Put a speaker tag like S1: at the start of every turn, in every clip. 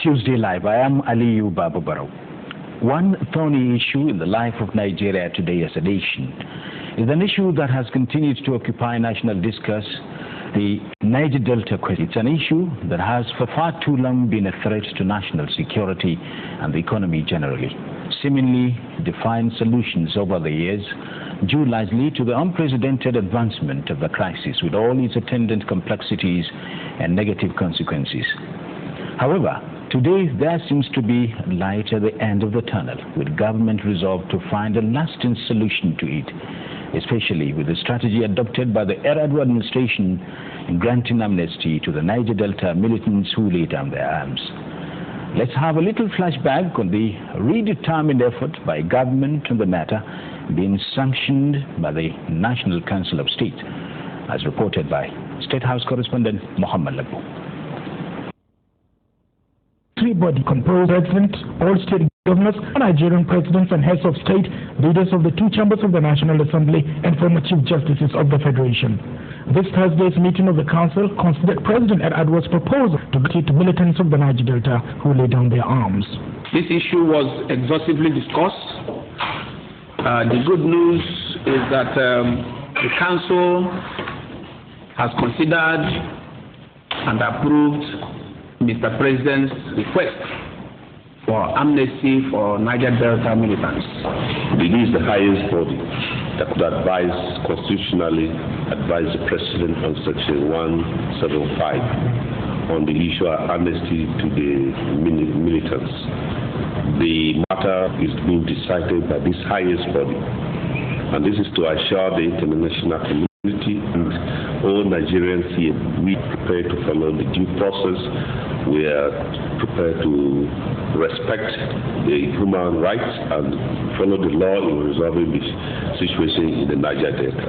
S1: Tuesday Live. I am ALIYU BARAU. One thorny issue in the life of Nigeria today as a nation is an issue that has continued to occupy national discourse, the Niger Delta question. It's an issue that has for far too long been a threat to national security and the economy generally. Seemingly defined solutions over the years, due largely to the unprecedented advancement of the crisis with all its attendant complexities and negative consequences. However, today there seems to be light at the end of the tunnel, with government resolved to find a lasting solution to it, especially with the strategy adopted by the ADAMU administration in granting amnesty to the Niger Delta militants who laid down their arms. Let's have a little flashback on the redetermined effort by government on the matter being sanctioned by the National Council of State, as reported by State House correspondent Muhammad Labo.
S2: Body composed president, all state governors, Nigerian presidents and heads of state, leaders of the two chambers of the National Assembly, and former chief justices of the Federation. This Thursday's meeting of the council considered President ADAMU's proposal to grant to militants of the Niger Delta who laid down their arms.
S3: This issue was exhaustively discussed. The good news is that the council has considered and approved Mr. President's request for amnesty for Niger Delta militants.
S4: It is the highest body that could constitutionally advise the President on Section 175 on the issue of amnesty to the militants. The matter is being decided by this highest body, and this is to assure the international community and all Nigerians here we prepare to follow the due process. We are prepared to respect the human rights and follow the law in resolving this situation in the Niger Delta.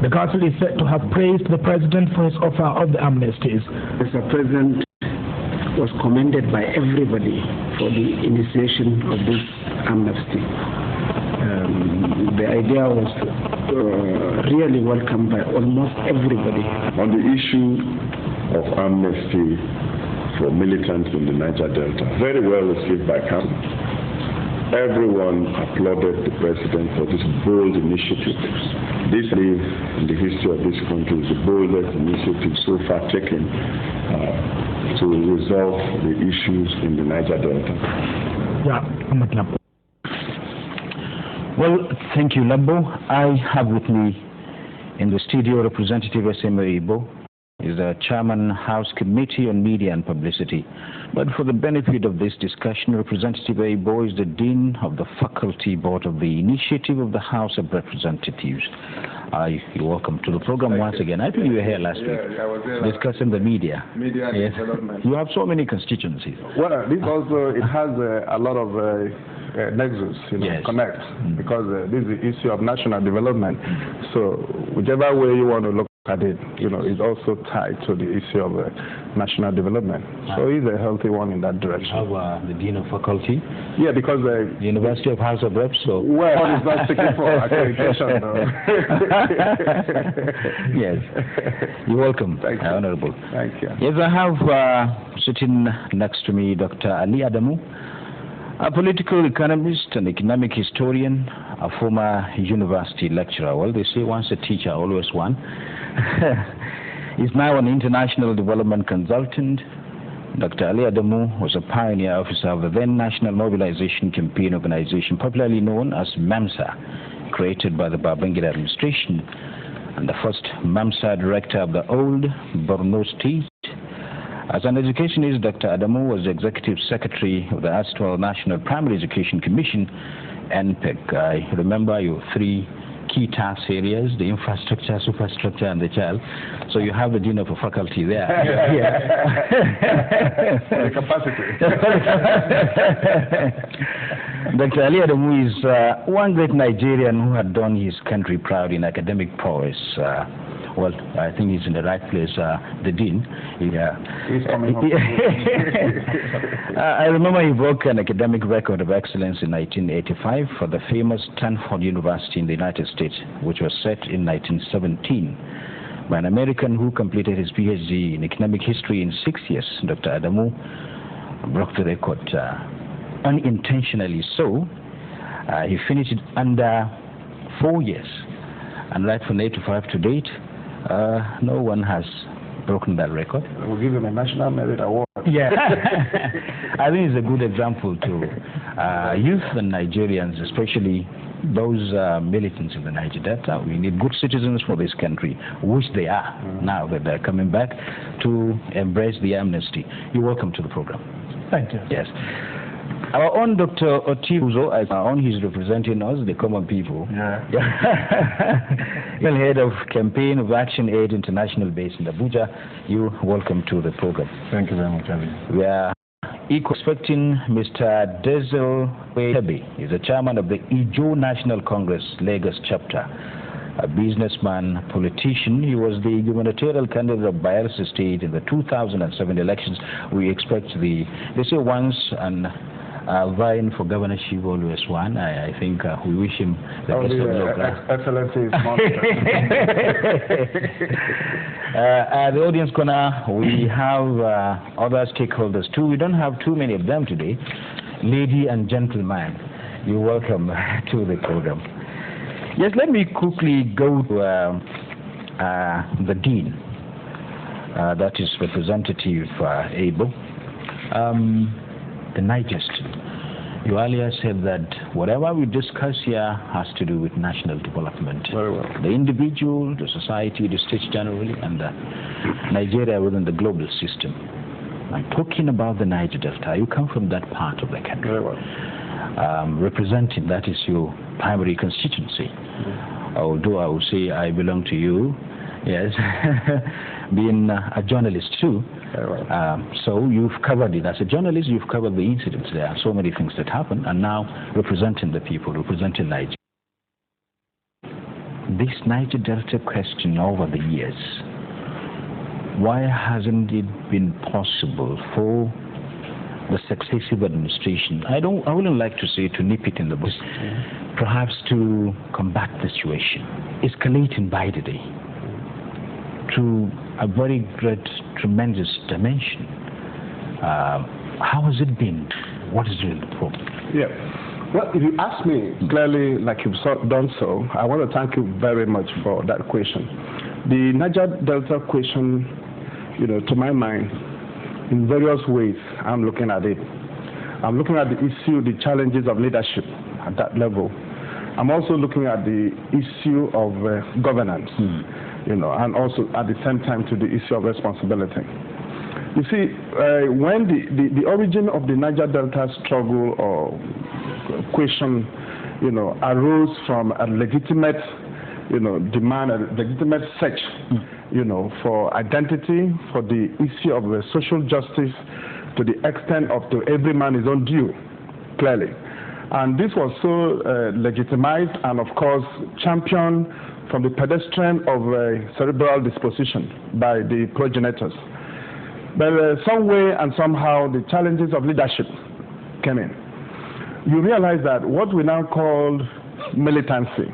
S2: The council is said to have praised the president for his offer of the amnesties.
S5: Mr. President was commended by everybody for the initiation of this amnesty. The idea was really welcomed by almost everybody.
S6: On the issue of amnesty for militants in the Niger Delta, very well received by council. Everyone applauded the president for this bold initiative. This lives in the history of this country is the boldest initiative so far taken to resolve the issues in the Niger Delta.
S2: Yeah,
S1: well, thank you, Labo. I have with me in the studio Representative ESEME EYIBOH, is the Chairman House Committee on Media and Publicity. But for the benefit of this discussion, Representative EYIBOH is the Dean of the Faculty Board of the Initiative of the House of Representatives. You're welcome to the program once again. I think you were here last week
S7: I was there
S1: discussing the media.
S7: Media and development.
S1: You have so many constituencies.
S7: Well, this also, it has a lot of nexus, connect, because this is the issue of national development. So whichever way you want to look at it, is also tied to the issue of national development. So it's a healthy one in that direction.
S1: You have the Dean of Faculty?
S7: Yeah, because
S1: the University of House of Reps. So
S7: well, it's not seeking for accreditation, though.
S1: Yes. You're welcome,
S7: Thank you.
S1: Honorable.
S7: Thank you.
S1: Yes, I have sitting next to me Dr. Ali Adamu, a political economist, an economic historian, a former university lecturer. Well, they say once a teacher, always one. He's now an international development consultant. Dr. Ali Adamu was a pioneer officer of the then National Mobilization Campaign Organization, popularly known as MAMSA, created by the Babangida administration, and the first MAMSA director of the old Borno State. As an educationist, Dr. Adamu was the Executive Secretary of the Astral National Primary Education Commission, NPEC. I remember your three key task areas, the infrastructure, superstructure, and the child. So you have the Dean of a faculty there.
S7: The capacity.
S1: Dr. Ali Adamu is one great Nigerian who had done his country proud in academic prowess. Well, I think he's in the right place, the Dean.
S7: He's coming home.
S1: I remember he broke an academic record of excellence in 1985 for the famous Stanford University in the United States, which was set in 1917 by an American who completed his PhD in economic history in 6 years. Dr. Adamu broke the record unintentionally. So he finished it under 4 years, and right from 85 to date, no one has broken that record.
S7: We'll give him a National Merit Award.
S1: Yeah, I think it's a good example to youth and Nigerians, especially those militants in the Niger Delta. We need good citizens for this country, which they are now that they're coming back to embrace the amnesty. You're welcome to the program.
S2: Thank you.
S1: Yes. Our own Dr. IGBUZOR, he's representing us, the common people.
S7: Yeah.
S1: Head of Campaign of Action Aid International based in Abuja. You're welcome to the program.
S7: Thank you very much, Ali.
S1: We are expecting Mr. Dezel Webe. He's the chairman of the EYIBOH National Congress Lagos chapter. A businessman, politician. He was the gubernatorial candidate of Bayelsa State in the 2007 elections. We expect they say once and vying for governorship always one. I think we wish him the best of luck.
S7: Excellency is
S1: the audience corner, we have other stakeholders too. We don't have too many of them today. Lady and gentlemen, you're welcome to the program. Yes, let me quickly go to the Dean, that is Representative EYIBOH. The Niger State. You earlier said that whatever we discuss here has to do with national development.
S7: Very well.
S1: The individual, the society, the states generally, and Nigeria within the global system. I'm talking about the Niger Delta. You come from that part of the country.
S7: Very well.
S1: Representing, that is your primary constituency. Although I would say I belong to you, yes, being a journalist too. So you've covered it. As a journalist, you've covered the incidents. There are so many things that happen, and now representing the people, representing Niger. This Niger Delta question over the years, why hasn't it been possible for the successive administration, I wouldn't like to say to nip it in the bud, perhaps to combat the situation, escalating by the day to a very great, tremendous dimension? How has it been? What is really the problem?
S7: Yeah. Well, if you ask me clearly, like you've done so, I want to thank you very much for that question. The Niger Delta question, to my mind, in various ways, I'm looking at it. I'm looking at the issue, the challenges of leadership at that level. I'm also looking at the issue of governance, and also at the same time to the issue of responsibility. You see, when the origin of the Niger Delta struggle or question, arose from a legitimate, demand, a legitimate search, for identity, for the issue of social justice, to the extent of to every man his own due, clearly. And this was so legitimized and, of course, championed from the pedestrian of cerebral disposition by the progenitors. But some way and somehow the challenges of leadership came in. You realize that what we now call militancy,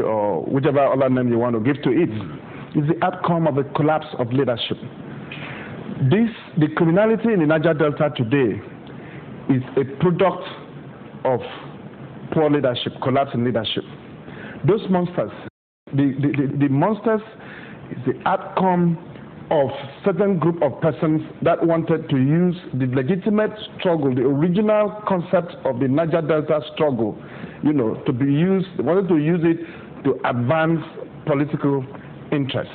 S7: or whichever other name you want to give to it, is the outcome of the collapse of leadership. The criminality in the Niger Delta today is a product of poor leadership, collapse in leadership. Those monsters, the monsters is the outcome of certain group of persons that wanted to use the legitimate struggle, the original concept of the Niger Delta struggle, to be used, wanted to use it to advance political interests.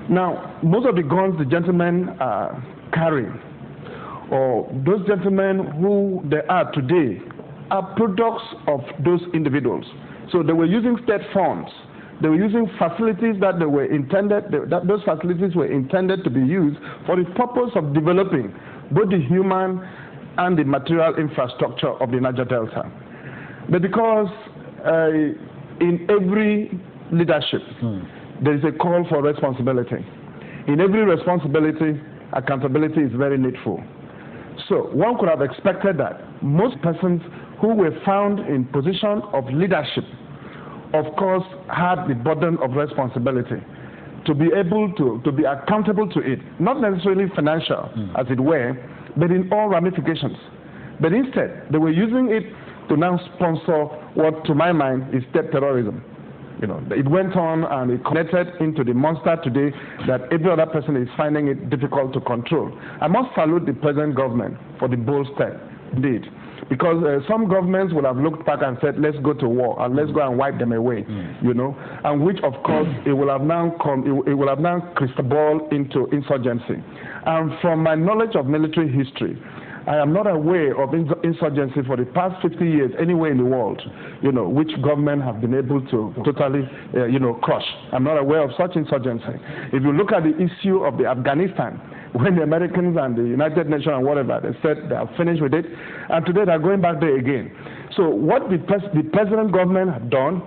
S7: Now, most of the guns the gentlemen are carrying, or those gentlemen who they are today, are products of those individuals. So they were using state funds. They were using facilities that those facilities were intended to be used for the purpose of developing both the human and the material infrastructure of the Niger Delta. But because in every leadership, there is a call for responsibility. In every responsibility, accountability is very needful. So one could have expected that most persons who were found in position of leadership, of course, had the burden of responsibility. to be able to be accountable to it, not necessarily financial, as it were, but in all ramifications. But instead, they were using it to now sponsor what, to my mind, is state terrorism. You know, it went on and it connected into the monster today that every other person is finding it difficult to control. I must salute the present government for the bold step, indeed. Because some governments will have looked back and said, let's go to war and let's go and wipe them away, you know, and which, of course, it will have now crystal ball into insurgency. And from my knowledge of military history, I am not aware of insurgency for the past 50 years anywhere in the world, you know, which government have been able to totally, you know, crush. I'm not aware of such insurgency. If you look at the issue of the Afghanistan, when the Americans and the United Nations and whatever, they said they are finished with it, and today they are going back there again. So what the present government have done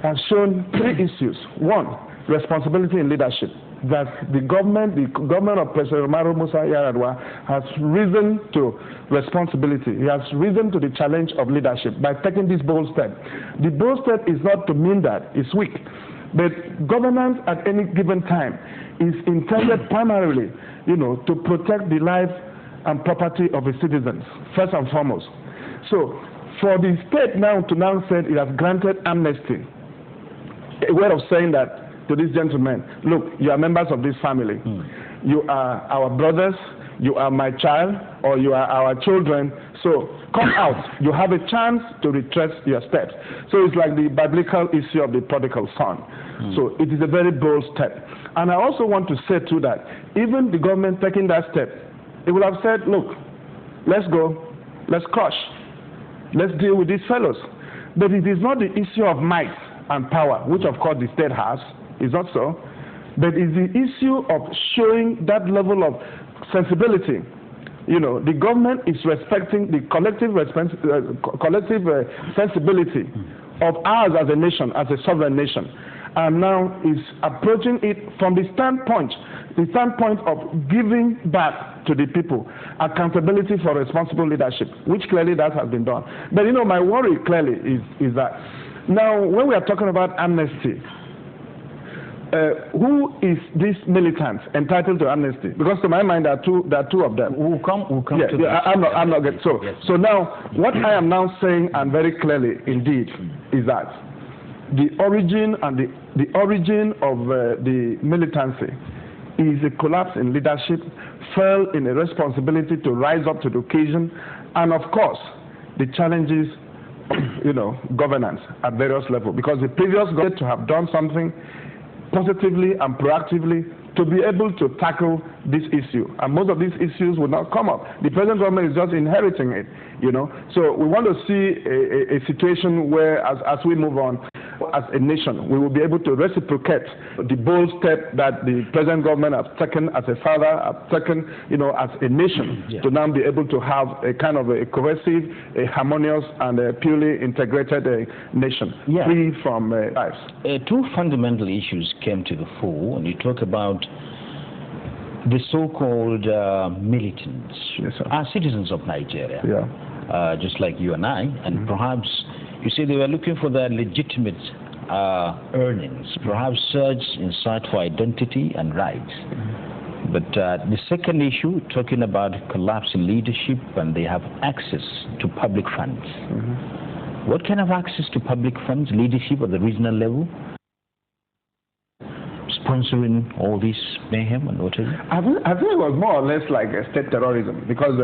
S7: has shown three issues. One, responsibility in leadership. That the government of President Umaru Musa Yar'Adua has risen to responsibility. He has risen to the challenge of leadership by taking this bold step. The bold step is not to mean that it's weak, but governance at any given time is intended primarily, you know, to protect the life and property of its citizens, first and foremost. So, for the state now to say it has granted amnesty, a way of saying that to these gentlemen, look, you are members of this family. You are our brothers, you are my child, or you are our children. So come out. You have a chance to retrace your steps. So it's like the biblical issue of the prodigal son. So it is a very bold step. And I also want to say too that even the government taking that step, it will have said, look, let's go, let's crush, let's deal with these fellows. But it is not the issue of might and power, which of course the state has. It's not so. But it's the issue of showing that level of sensibility. You know, the government is respecting the collective sensibility of ours as a nation, as a sovereign nation, and now is approaching it from the standpoint of giving back to the people accountability for responsible leadership, which clearly that has been done. But you know, my worry clearly is that now when we are talking about amnesty, who is this militant entitled to amnesty? Because to my mind, there are two of them.
S1: We'll come to that.
S7: I'm not getting so. Yes. So now, what I am now saying, and very clearly indeed, is that the origin of the militancy is a collapse in leadership, fell in a responsibility to rise up to the occasion, and of course, the challenges of, you know, governance at various levels. Because the previous government to have done something positively and proactively to be able to tackle this issue. And most of these issues will not come up. The present government is just inheriting it, you know. So we want to see a situation where as we move on, as a nation, we will be able to reciprocate the bold step that the present government has taken as a father, has taken, you know, as a nation, to now be able to have a kind of a cohesive, a harmonious, and a purely integrated nation, free from lives.
S1: Two fundamental issues came to the fore when you talk about the so-called militants, are citizens of Nigeria, just like you and I, and perhaps you say they were looking for their legitimate earnings, perhaps search in search for identity and rights. But the second issue, talking about collapse in leadership, and they have access to public funds. What kind of access to public funds, leadership at the regional level? Sponsoring all this mayhem and whatever?
S7: I think it was more or less like state terrorism, because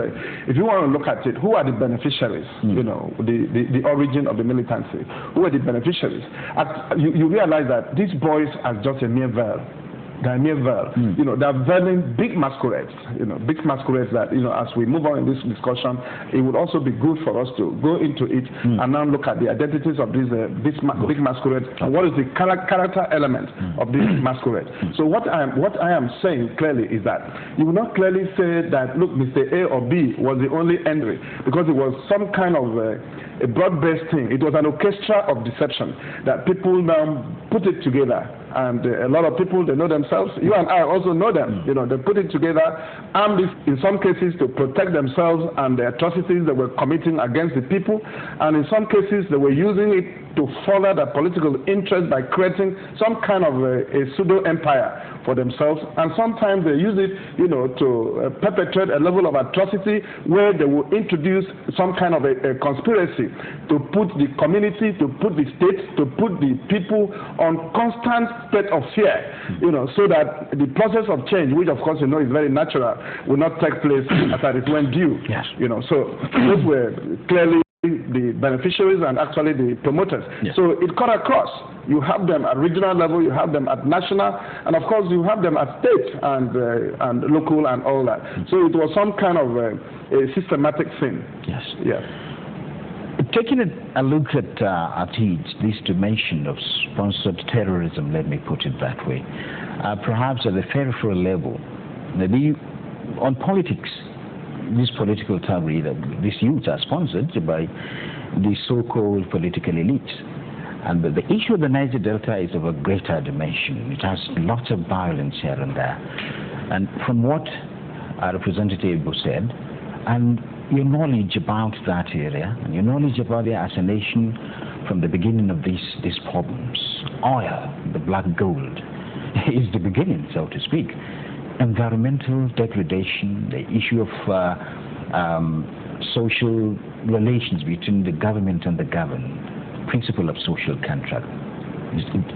S7: if you want to look at it, who are the beneficiaries? You know, the origin of the militancy. Who are the beneficiaries? You realize that these boys are just a mere veil. They're mere veil. You know, they're veiling big masquerades. You know, big masquerades that, you know, as we move on in this discussion, it would also be good for us to go into it and now look at the identities of these big masquerades and what is the character element of this masquerade. So what I am saying clearly is that you will not clearly say that, look, Mr. A or B was the only entry, because it was some kind of a broad-based thing. It was an orchestra of deception that people now put it together. And a lot of people, they know themselves. You and I also know them. You know, they put it together, armed in some cases to protect themselves and the atrocities they were committing against the people. And in some cases, they were using it to further their political interest by creating some kind of a pseudo-empire for themselves, and sometimes they use it, to perpetrate a level of atrocity where they will introduce some kind of a conspiracy to put the community, to put the state, to put the people on constant state of fear, so that the process of change, which of course is very natural, will not take place as it went due.
S1: Yes.
S7: So those were clearly the beneficiaries and actually the promoters. Yes. So it cut across. You have them at regional level, you have them at national, and of course you have them at state and local and all that. So it was some kind of a systematic thing.
S1: Yes.
S7: Yeah.
S1: Taking a look at it, this dimension of sponsored terrorism, let me put it that way, perhaps at the peripheral level, maybe on politics, this political theory that these youths are sponsored by the so-called political elites. And the issue of the Niger Delta is of a greater dimension. It has lots of violence here and there. And from what Representative EYIBOH said, and your knowledge about that area, and your knowledge about the assassination from the beginning of these problems, oil, the black gold, is the beginning, so to speak. Environmental degradation, the issue of social relations between the government and the governed, principle of social contract.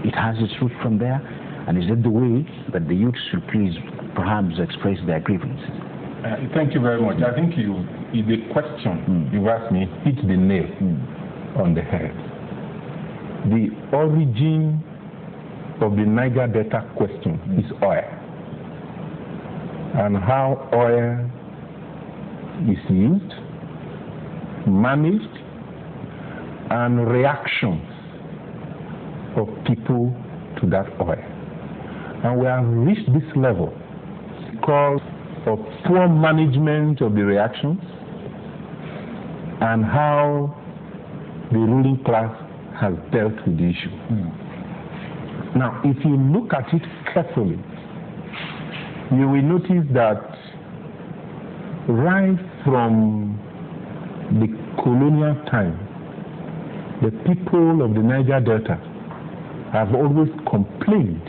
S1: It has its root from there, and is it the way that the youth should please perhaps express their grievances?
S8: Thank you very much. I think the question you asked me hit the nail on the head. The origin of the Niger Delta question is oil, and how oil is used, managed, and reactions of people to that oil. And we have reached this level because of poor management of the reactions and how the ruling class has dealt with the issue. Now, if you look at it carefully, you will notice that right from the colonial time, the people of the Niger Delta have always complained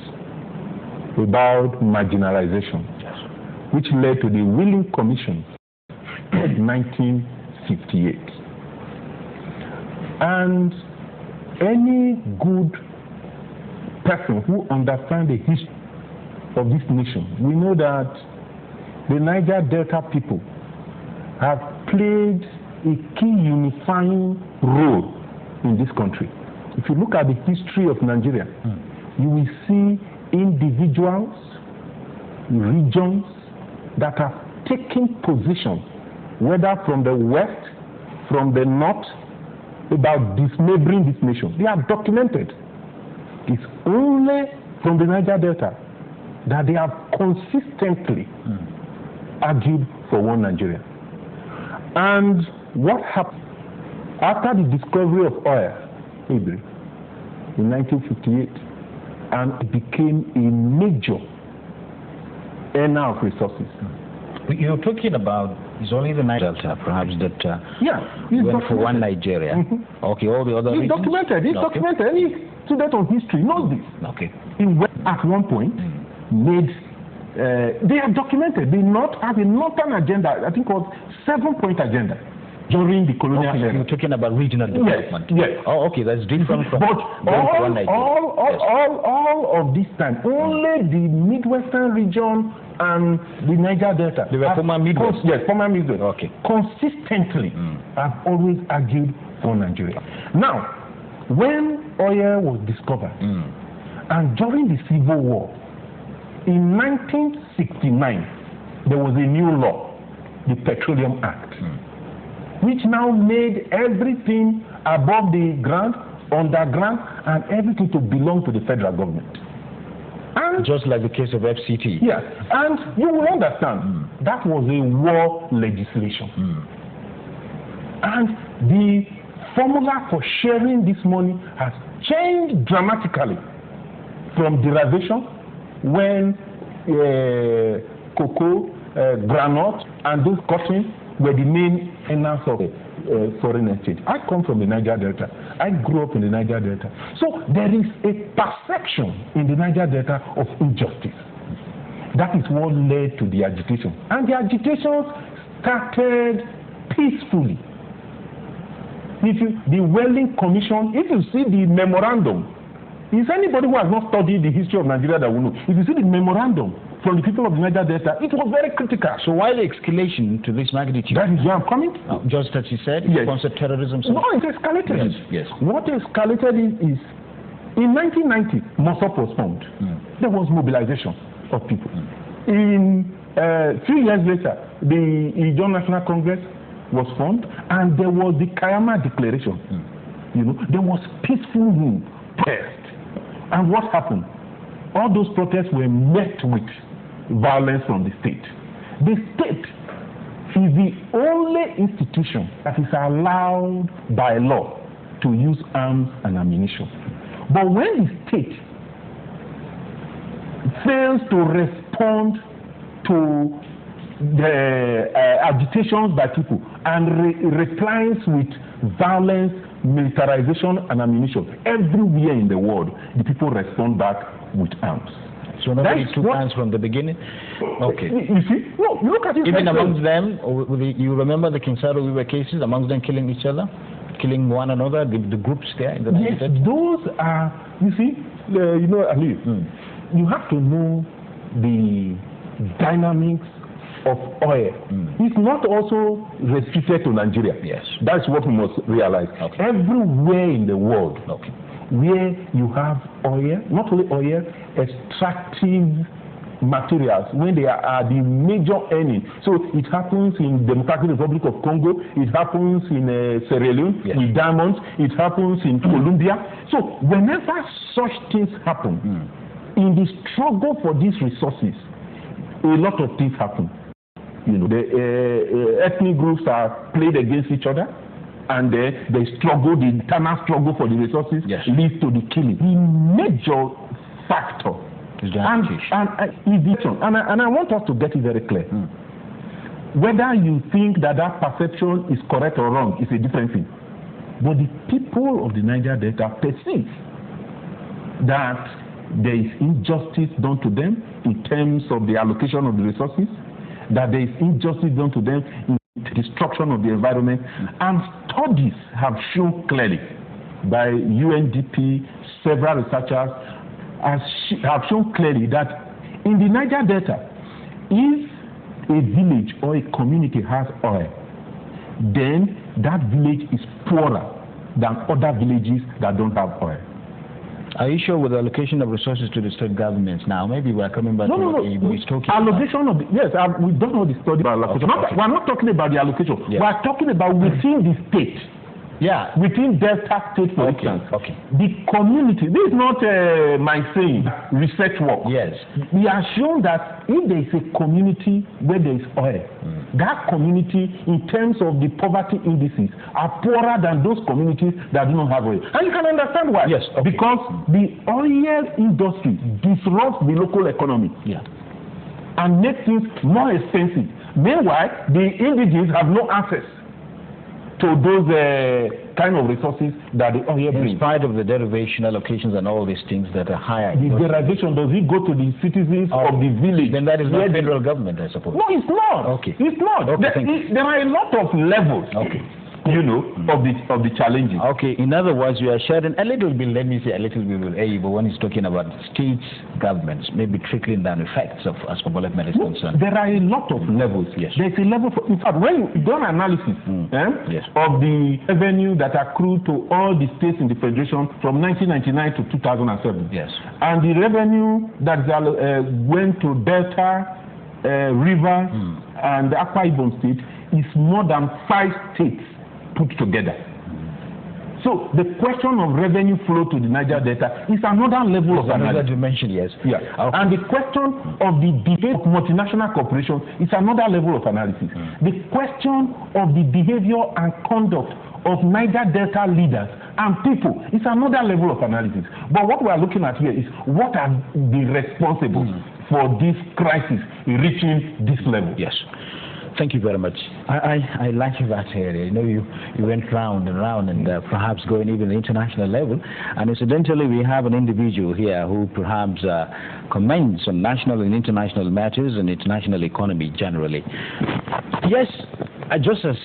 S8: about marginalization, which led to the Wheeling Commission of 1958. And any good person who understands the history of this nation, we know that the Niger Delta people have played a key unifying role in this country. If you look at the history of Nigeria, you will see individuals, regions that have taken position, whether from the west, from the north, about dismembering this nation. They are documented. It's only from the Niger Delta that they have consistently argued for one Nigeria. And what happened after the discovery of oil in 1958, and it became a major earner of resources.
S1: You're talking about, it's only the Niger Delta, perhaps, that went for one Nigeria. Okay, all the other
S8: regions? Documented. It's documented. Any student of history knows this.
S1: Okay.
S8: It went at one point, they are documented. They not have a northern agenda. I think it was 7-point agenda during the colonial era.
S1: You're talking about regional development.
S8: Yes.
S1: Oh, okay, that's different from
S8: all of this time, only the Midwestern region and the Niger Delta.
S1: They were former Midwest.
S8: Yes, former Midwest.
S1: Okay.
S8: Consistently have always argued for Nigeria. Now, when oil was discovered, and during the Civil War, in 1969, there was a new law, the Petroleum Act, which now made everything above the ground, underground, and everything to belong to the federal government. And
S1: just like the case of FCT.
S8: Yes, and you will understand that was a war legislation. And the formula for sharing this money has changed dramatically from derivation, when cocoa, granite, and those cotton were the main earners of foreign exchange. I come from the Niger Delta. I grew up in the Niger Delta. So there is a perception in the Niger Delta of injustice. That is what led to the agitation. And the agitation started peacefully. The Welling Commission, if you see the memorandum, is anybody who has not studied the history of Nigeria that will know, if you see the memorandum from the people of the Niger Delta, it was very critical.
S1: So why the escalation to this magnitude?
S8: That is where I'm coming.
S1: Just as you said,
S8: yes.
S1: Sponsored terrorism.
S8: No, it escalated.
S1: Yes.
S8: What escalated is in 1990, MOSOP was formed. There was mobilization of people. In 3 years later, the Ijaw National Congress was formed, and there was the Kayama Declaration. There was peaceful protest. And what happened? All those protests were met with violence from the state. The state is the only institution that is allowed by law to use arms and ammunition. But when the state fails to respond to the agitations by people and replies with violence, militarization, and ammunition, everywhere in the world, the people respond back with arms.
S1: So nobody took arms from the beginning? Okay.
S8: You see? No, look at it.
S1: Even amongst them, you remember the Kinsaro River cases, amongst them killing each other? Killing one another, the groups there? In the
S8: yes, those are, you see, ALIYU, you have to know the dynamics of oil. It's not also restricted to Nigeria.
S1: Yes.
S8: That's what we must realize.
S1: Okay.
S8: Everywhere in the world where you have oil, not only oil, extractive materials, when they are the major earning. So it happens in Democratic Republic of Congo, it happens in Sierra Leone with diamonds, it happens in Colombia. So whenever such things happen, in the struggle for these resources, a lot of things happen. The ethnic groups are played against each other, and the struggle, the internal struggle for the resources leads to the killing. The major factor and I want us to get it very clear. Whether you think that perception is correct or wrong is a different thing. But the people of the Niger Delta perceive that there is injustice done to them in terms of the allocation of the resources, that there is injustice done to them in the destruction of the environment. And studies have shown clearly by UNDP, several researchers, have shown clearly that in the Niger Delta, if a village or a community has oil, then that village is poorer than other villages that don't have oil.
S1: Are you sure with the allocation of resources to the state governments now? Maybe we're coming back to what EYIBOH is talking
S8: allocation
S1: about.
S8: We don't know the study about allocation. We're not talking about the allocation. We're talking about within the state. Within Delta State, for instance. The community, this is not my saying, research work. We are shown that if there is a community where there is oil, that community, in terms of the poverty indices, are poorer than those communities that do not have oil. And you can understand why. Because the oil industry disrupts the local economy and makes things more expensive. Meanwhile, the indigenous have no access to those kind of resources that the oil brings.
S1: In spite of the derivation allocations and all these things that are higher.
S8: The derivation, does it go to the citizens of the village?
S1: Then that is not federal government, I suppose.
S8: No, it's not. It's not. There are a lot of levels. Of the challenges.
S1: In other words, you are sharing a little bit, let me say a little bit with ALIYU, but when he's talking about state governments, maybe trickling down effects of as development is concerned.
S8: There are a lot of levels. There's a level in fact, when you do an analysis of the revenue that accrued to all the states in the Federation from 1999 to 2007, and the revenue that went to Delta, River, and the Akwa Ibom state is more than 5 states put together. So the question of revenue flow to the Niger Delta is another level of analysis.
S1: Another dimension,
S8: And the question of the debate of multinational corporations is another level of analysis. The question of the behavior and conduct of Niger Delta leaders and people is another level of analysis. But what we are looking at here is what are the responsible for this crisis reaching this level.
S1: Thank you very much. I like that area. You know, you went round and round and perhaps going even international level. And incidentally, we have an individual here who perhaps comments on national and international matters and international economy generally. Yes, just as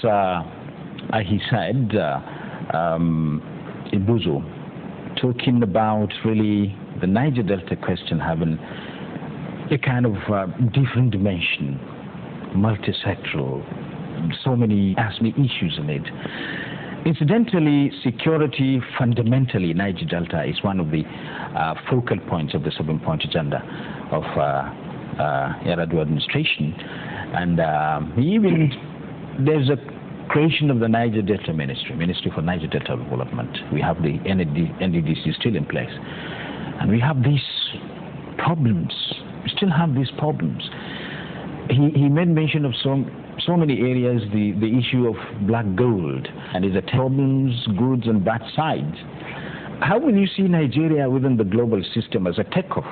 S1: he said, EYIBOH, talking about really the Niger Delta question having a kind of different dimension, multi-sectoral, so many issues in it. Incidentally, security fundamentally in Niger Delta is one of the focal points of the 7-point agenda of Yar'Adua administration. And even there's a creation of the Niger Delta Ministry for Niger Delta Development. We have the NDDC still in place. And we have these problems. We still have these problems. He made mention of so many areas, the issue of black gold, and is a problems, goods and bad sides. How will you see Nigeria within the global system as a takeoff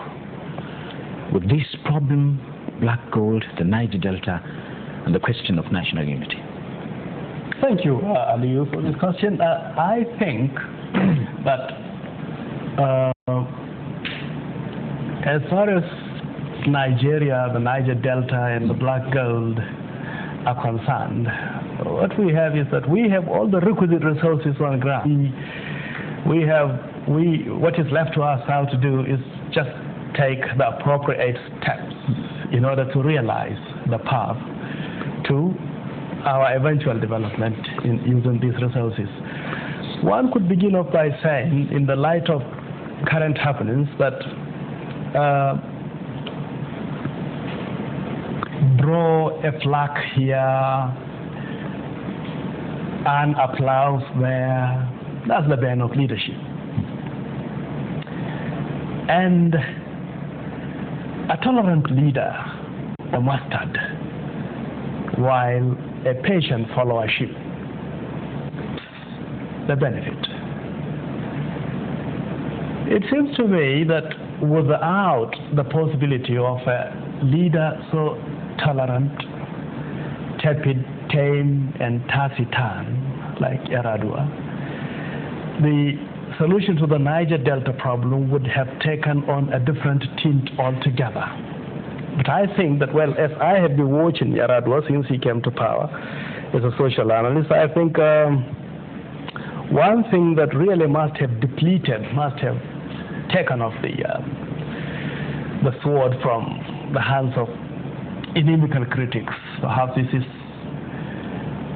S1: with this problem, black gold, the Niger Delta, and the question of national unity?
S9: Thank you, ALIYU, for this question. I think that as far as Nigeria, the Niger Delta, and the black gold are concerned, what we have is that we have all the requisite resources on the ground. What is left to us now to do is just take the appropriate steps in order to realize the path to our eventual development in using these resources. One could begin off by saying, in the light of current happenings, that draw a flag here and applause there, that's the bane of leadership. And a tolerant leader, a mustard, while a patient followership, the benefit. It seems to me that without the possibility of a leader so tolerant, tepid, tame, and taciturn like Yar'Adua, the solution to the Niger Delta problem would have taken on a different tint altogether. But I think that, well, as I have been watching Yar'Adua since he came to power as a social analyst, I think one thing that really must have taken off the sword from the hands of inimical critics, perhaps this is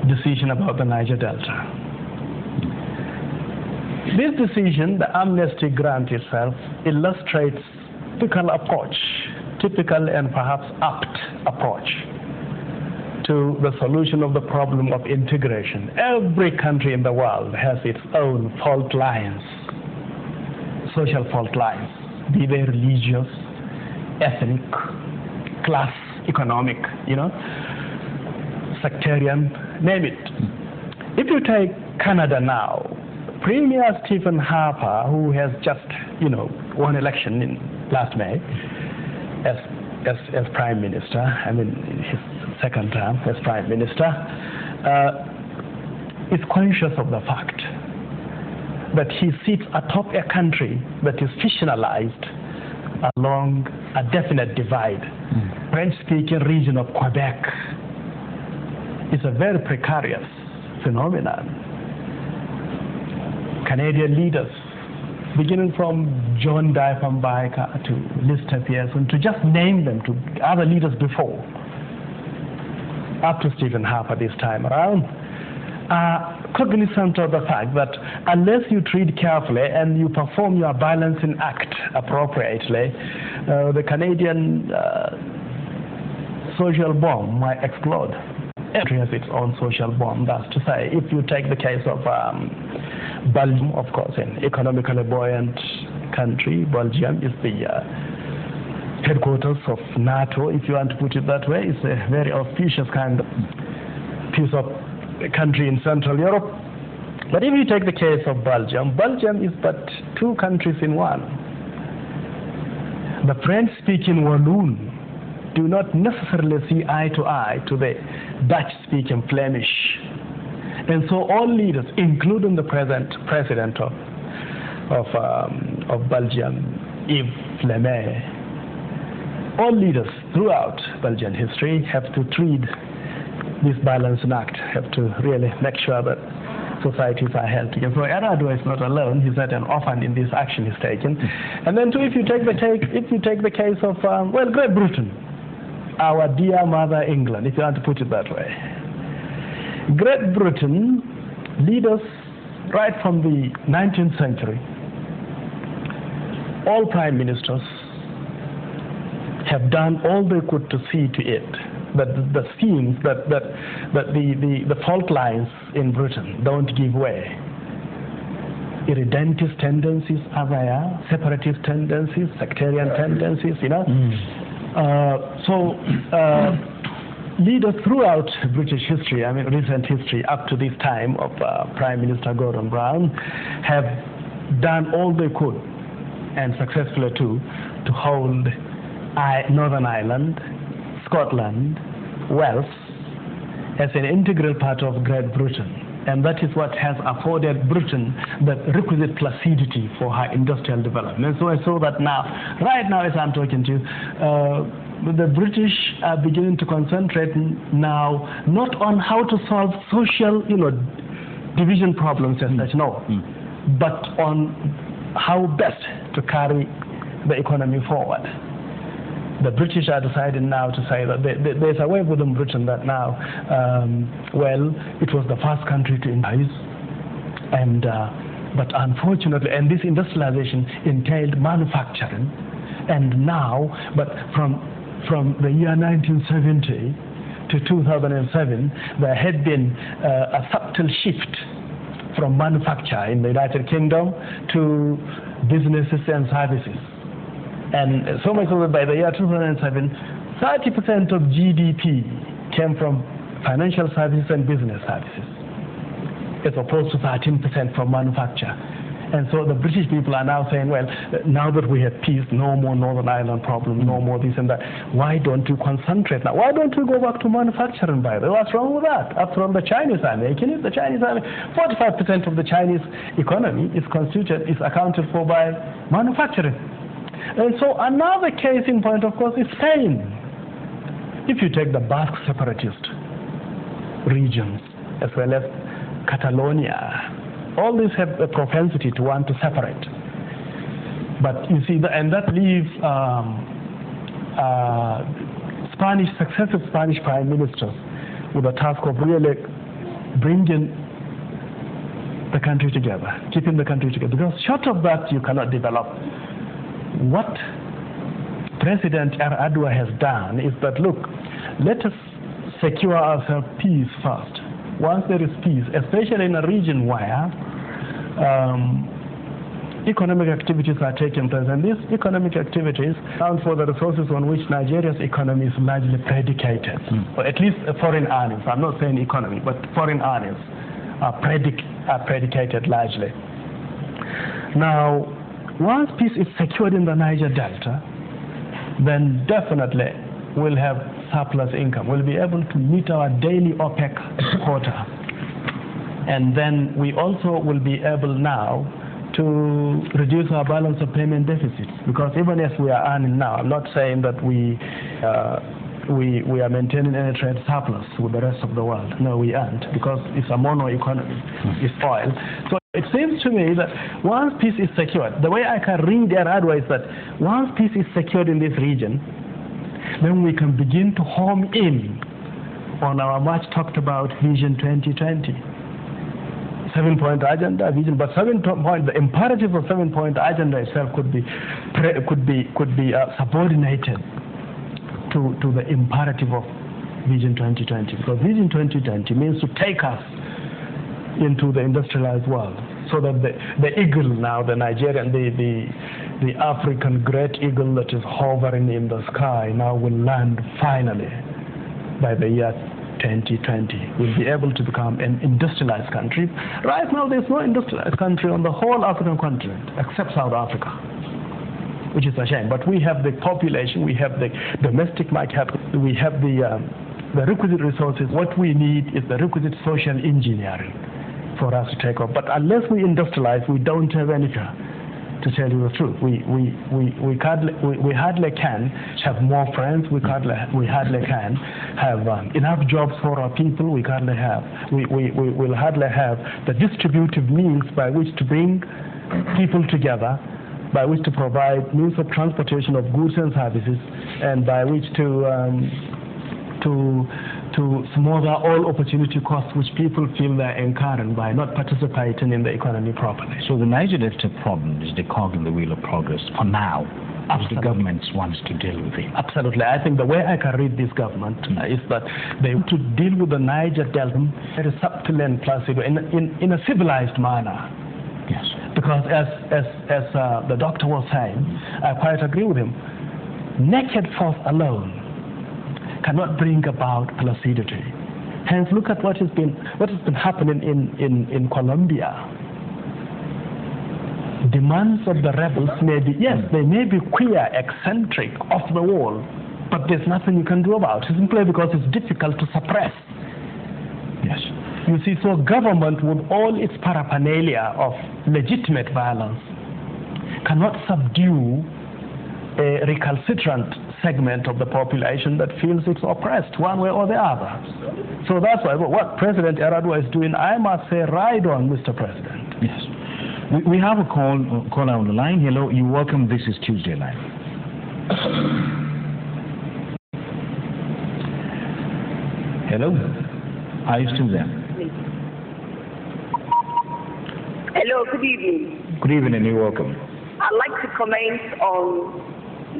S9: decision about the Niger Delta. This decision, the amnesty grant itself, illustrates typical and perhaps apt approach to the solution of the problem of integration. Every country in the world has its own fault lines, social fault lines, be they religious, ethnic, class, economic, sectarian, name it. If you take Canada now, Premier Stephen Harper, who has just, won election in last May as Prime Minister, his second term as Prime Minister, is conscious of the fact that he sits atop a country that is fictionalized along a definite divide. French-speaking region of Quebec is a very precarious phenomenon. Canadian leaders, beginning from John Diefenbaker to Lister Pearson, to just name them, to other leaders before, up to Stephen Harper this time around, are cognizant of the fact that unless you treat carefully and you perform your balancing act appropriately, the Canadian social bomb might explode. Every country has its own social bomb. That's to say, if you take the case of Belgium, of course, an economically buoyant country, Belgium is the headquarters of NATO, if you want to put it that way. It's a very auspicious kind of piece of country in Central Europe. But if you take the case of Belgium, Belgium is but two countries in one. The French-speaking Walloon do not necessarily see eye to eye to the Dutch-speaking Flemish. And so all leaders, including the present president of Belgium, Yves Lemaire, all leaders throughout Belgian history have to treat this balancing act, have to really make sure that societies are held together. So Yar'Adua is not alone. He's not an orphan in this action he's taken. And then too, if you take the case of Great Britain, our dear mother England, if you want to put it that way. Great Britain, leaders right from the 19th century, all prime ministers have done all they could to see to it that the schemes, that the fault lines in Britain don't give way. Irredentist tendencies are there, separatist tendencies, sectarian tendencies, you know. Leaders throughout British history, I mean recent history up to this time of Prime Minister Gordon Brown, have done all they could, and successfully too, to hold Northern Ireland, Scotland, Wales as an integral part of Great Britain. And that is what has afforded Britain the requisite placidity for her industrial development. So I saw that now, right now as I'm talking to you, the British are beginning to concentrate now not on how to solve social, division problems as such, no, but on how best to carry the economy forward. The British are deciding now to say that there's a way within Britain that now, it was the first country to industrialize, and but unfortunately, and this industrialization entailed manufacturing, and now, but from the year 1970 to 2007, there had been a subtle shift from manufacture in the United Kingdom to businesses and services. And so much so that by the year 2007, 30% of GDP came from financial services and business services, as opposed to 13% from manufacture. And so the British people are now saying, well, now that we have peace, no more Northern Ireland problem, no more this and that. Why don't you concentrate now? Why don't you go back to manufacturing, by the way? What's wrong with that? After all, the Chinese are making it. The Chinese are 45% of the Chinese economy is accounted for by manufacturing. And so another case in point, of course, is Spain. If you take the Basque separatist regions, as well as Catalonia, all these have a propensity to want to separate. But you see, and that leaves successive Spanish prime ministers with the task of really bringing the country together, keeping the country together. Because short of that, you cannot develop. What President Yar'Adua has done is that, look, let us secure ourselves peace first. Once there is peace, especially in a region where economic activities are taking place, and these economic activities account for the resources on which Nigeria's economy is largely predicated, or at least foreign earnings. I'm not saying economy, but foreign earnings are predicated largely. Now, once peace is secured in the Niger Delta, then definitely we'll have surplus income. We'll be able to meet our daily OPEC quota. And then we also will be able now to reduce our balance of payment deficits. Because even as we are earning now, I'm not saying that we are maintaining any trade surplus with the rest of the world. No, we aren't, because it's a mono economy. It's oil. So it seems to me that once peace is secured, the way I can read Yar'Adua is that once peace is secured in this region, then we can begin to home in on our much talked about Vision 2020. 7-point agenda, vision, but 7-point, the imperative of 7-point agenda itself could be subordinated to the imperative of Vision 2020, because Vision 2020 means to take us into the industrialized world, so that the eagle now, the Nigerian, the African great eagle that is hovering in the sky now will land finally by the year 2020. We'll be able to become an industrialized country. Right now, there's no industrialized country on the whole African continent except South Africa. which is a shame. But we have the population, we have the domestic market, we have the requisite resources. What we need is the requisite social engineering for us to take off. But unless we industrialize, we don't have any car. To tell you the truth, we hardly can have more friends. We hardly can have enough jobs for our people. We will hardly have the distributive means by which to bring people together, by which to provide means of transportation of goods and services, and by which to smother all opportunity costs which people feel they're incurring by not participating in the economy properly.
S1: So the Niger Delta problem is the cog in the wheel of progress for now. Absolutely. The government wants to deal with it.
S9: Absolutely. I think the way I can read this government is that they want to deal with the Niger Delta very subtly and placidly in a civilized manner.
S1: Yes.
S9: Because as the doctor was saying, I quite agree with him. Naked force alone cannot bring about placidity. Hence, look at what has been happening in Colombia. Demands of the rebels may be, yes, they may be queer, eccentric, off the wall, but there's nothing you can do about it, simply because it's difficult to suppress.
S1: Yes.
S9: You see, so government, with all its paraphernalia of legitimate violence, cannot subdue a recalcitrant segment of the population that feels it's oppressed one way or the other. So that's why what President Yar'Adua is doing, I must say, ride on, Mr. President.
S1: Yes. We have a caller on the line. Hello, you're welcome. This is Tuesday Live. Hello, are you still there?
S10: Hello, good evening.
S1: Good evening, you're welcome.
S10: I'd like to comment on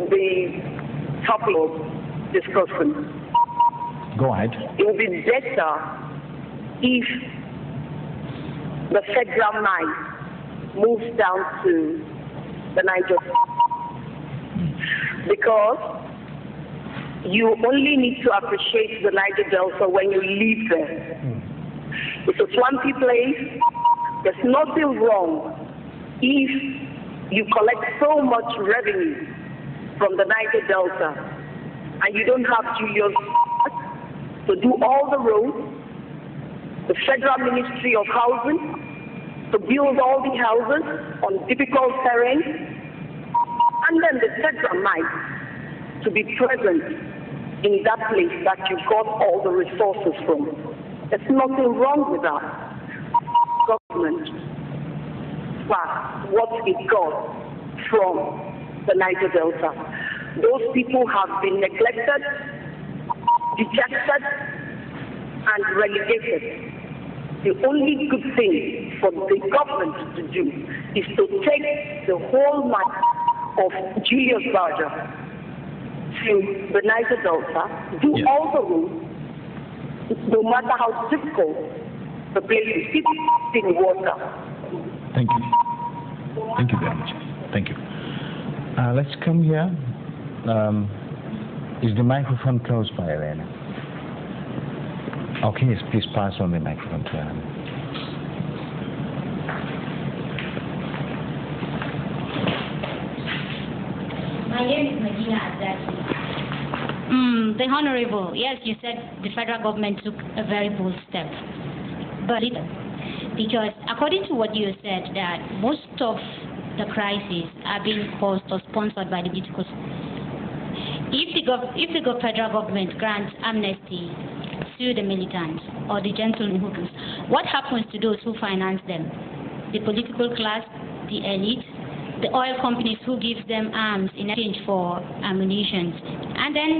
S10: the topic of discussion.
S1: Go ahead.
S10: It would be better if the federal might moves down to the Niger, because you only need to appreciate the Niger Delta when you live there. It's a swampy place. There's nothing wrong if you collect so much revenue from the Niger Delta and you don't have Julius to do all the roads, the Federal Ministry of Housing to build all the houses on difficult terrain, and then the federal might to be present in that place that you got all the resources from. There's nothing wrong with that. Government, but what it got from the Niger Delta. Those people have been neglected, dejected, and relegated. The only good thing for the government to do is to take the whole might of Julius Berger to the Niger Delta, do all the roads, no matter how difficult the place is, keep in water.
S1: Thank you. Thank you very much. Thank you. Let's come here. Is the microphone close by then? Okay, yes, please pass on the microphone to her.
S11: My name is Medina Azaki. The Honorable, yes, you said the federal government took a very bold step. But because according to what you said, that most of the crises are being caused or sponsored by the political. If the federal government grants amnesty to the militants or the gentlemen who, what happens to those who finance them? The political class, the elite, the oil companies who give them arms in exchange for ammunition. And then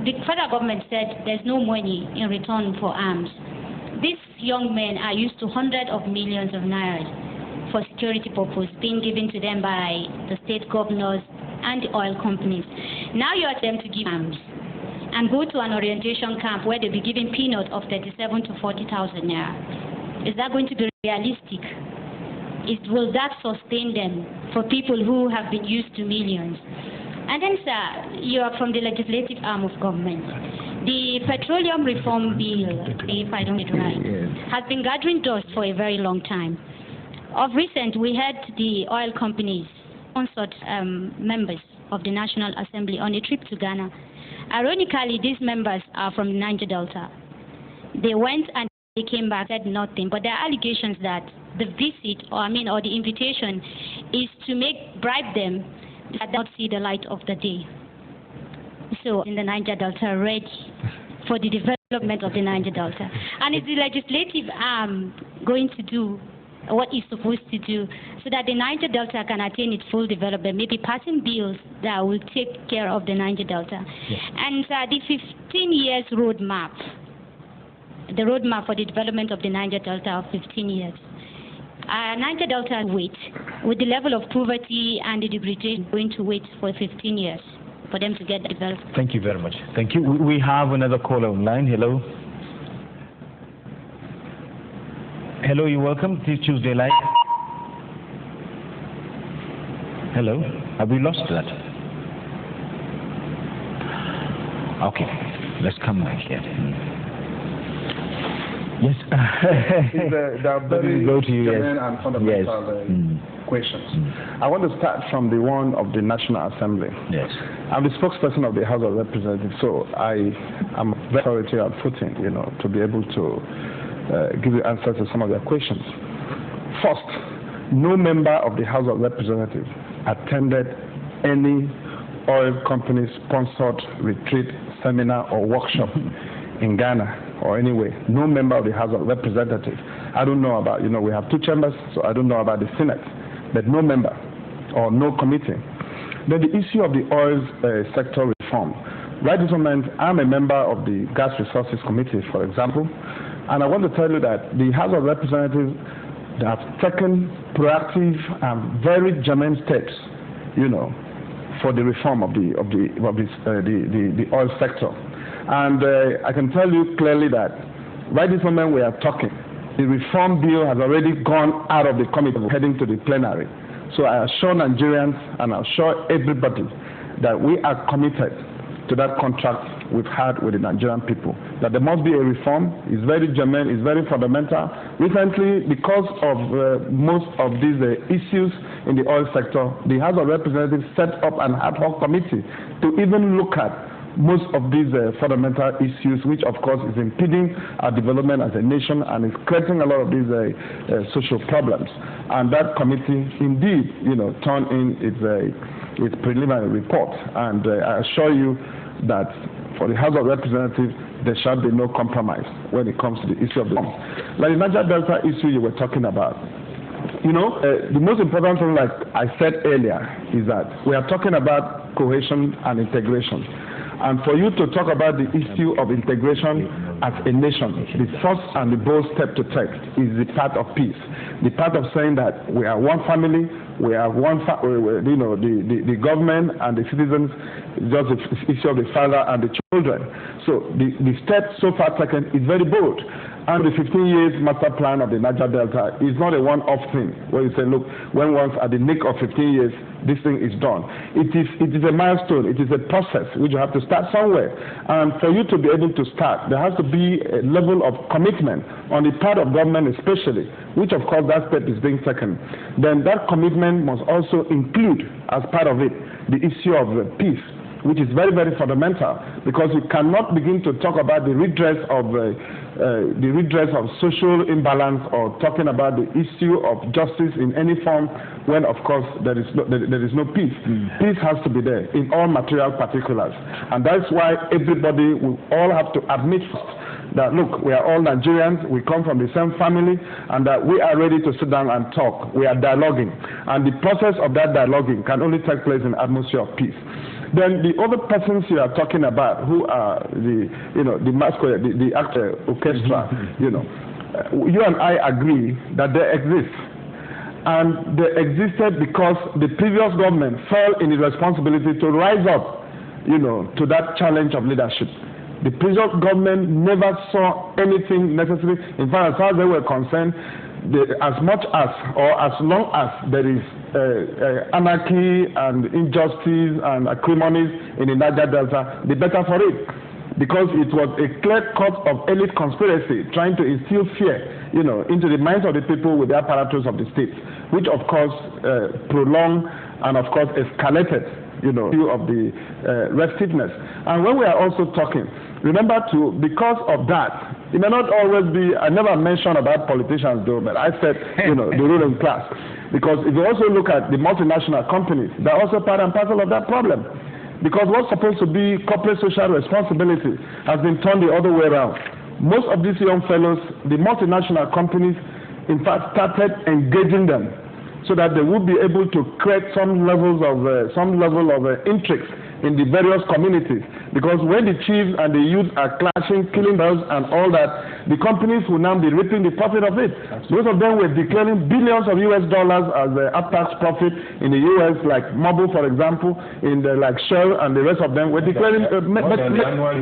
S11: the federal government said there's no money in return for arms. These young men are used to hundreds of millions of naira for security purposes being given to them by the state governors and the oil companies. Now you ask them to give arms and go to an orientation camp where they'll be given peanuts of 37 to 40,000 naira. Is that going to be realistic? Will that sustain them for people who have been used to millions? And then, sir, you are from the legislative arm of government. The Petroleum Reform Bill, if I don't get it right, has been gathering dust for a very long time. Of recent, we had the oil companies sponsored members of the National Assembly on a trip to Ghana. Ironically, these members are from the Niger Delta. They went and they came back, said nothing, but there are allegations that the visit, or the invitation, is to bribe them that they not see the light of the day. So, in the Niger Delta, ready for the development of the Niger Delta. And is the legislative arm going to do what it's supposed to do so that the Niger Delta can attain its full development, maybe passing bills that will take care of the Niger Delta? Yes. And the 15 years roadmap, the roadmap for the development of the Niger Delta of 15 years. Niger Delta wait with the level of poverty and the degradation going to wait for 15 years for them to get developed.
S1: Thank you very much. Thank you. We have another caller online. Hello. Hello, you're welcome to Tuesday Live. Hello. Have we lost that? Okay. Let's come back here. Yes.
S7: There are very genuine and fundamental questions. I want to start from the one of the National Assembly.
S1: Yes.
S7: I'm the spokesperson of the House of Representatives, so I am very authority on footing, to be able to give you answers to some of their questions. First, no member of the House of Representatives attended any oil company-sponsored retreat, seminar, or workshop in Ghana or anyway. No member of the House of Representatives. I don't know about, we have two chambers, so I don't know about the Senate, but no member or no committee. Then the issue of the oil sector reform. Right this moment, I'm a member of the Gas Resources Committee, for example, and I want to tell you that the House of Representatives have taken proactive and very germane steps, for the reform of the oil sector. And I can tell you clearly that right this moment we are talking, the reform bill has already gone out of the committee, heading to the plenary. So I assure Nigerians and I assure everybody that we are committed to that contract we've had with the Nigerian people, that there must be a reform. It's very germane, it's very fundamental. Recently, because of most of these issues in the oil sector, the House of Representatives set up an ad hoc committee to even look at most of these fundamental issues, which of course is impeding our development as a nation and is creating a lot of these social problems. And that committee indeed, turned in its preliminary report. And I assure you that for the House of Representatives, there shall be no compromise when it comes to the issue of the like the Niger Delta issue you were talking about. The most important thing, like I said earlier, is that we are talking about cohesion and integration. And for you to talk about the issue of integration as a nation, the first and the bold step to take is the path of peace. The path of saying that we are one family, we are one, the government and the citizens, just the issue of the father and the children. So the step so far taken is very bold. And the 15 years master plan of the Niger Delta is not a one-off thing where you say, look, when once at the nick of 15 years, this thing is done. It is a milestone. It is a process which you have to start somewhere. And for you to be able to start, there has to be a level of commitment on the part of government especially, which of course that step is being taken. Then that commitment must also include, as part of it, the issue of peace, which is very, very fundamental, because you cannot begin to talk about the redress of social imbalance or talking about the issue of justice in any form when, of course, there is no peace. Peace has to be there in all material particulars. And that's why everybody will all have to admit that, look, we are all Nigerians, we come from the same family, and that we are ready to sit down and talk. We are dialoguing. And the process of that dialoguing can only take place in an atmosphere of peace. Then the other persons you are talking about, who are the masquerade, the actor, orchestra, you and I agree that they exist. And they existed because the previous government fell in the responsibility to rise up, to that challenge of leadership. The previous government never saw anything necessary. In fact, as far as they were concerned, as much as or as long as there is anarchy and injustice and acrimonies in the Niger Delta, the better for it. Because it was a clear cut of elite conspiracy trying to instill fear, into the minds of the people with the apparatus of the state, which of course prolong and of course escalated, view of the restiveness. And when we are also talking, remember too, because of that, it may not always be, I never mentioned about politicians though, but I said, the ruling class. Because if you also look at the multinational companies, they're also part and parcel of that problem. Because what's supposed to be corporate social responsibility has been turned the other way around. Most of these young fellows, the multinational companies, in fact, started engaging them so that they would be able to create some level of intrigues in the various communities. Because when the chiefs and the youth are clashing, killing those and all that, the companies will now be reaping the profit of it. Most of them were declaring billions of US dollars as after-tax profit in the US, like Mobil, for example, in the like Shell and the rest of them were declaring more than annual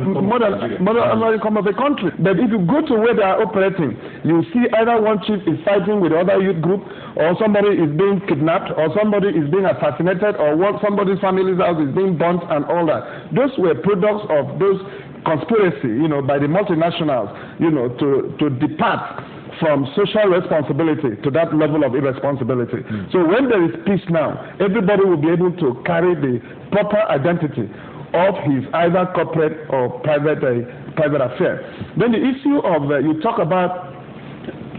S7: income of the country. But if you go to where they are operating, you see either one chief is fighting with the other youth group, or somebody is being kidnapped, or somebody is being assassinated, or somebody's family's house is being burnt and all that. Those were products of those conspiracy, by the multinationals, to depart from social responsibility to that level of irresponsibility. So when there is peace now, everybody will be able to carry the proper identity of his either corporate or private affair. Then the issue of, you talk about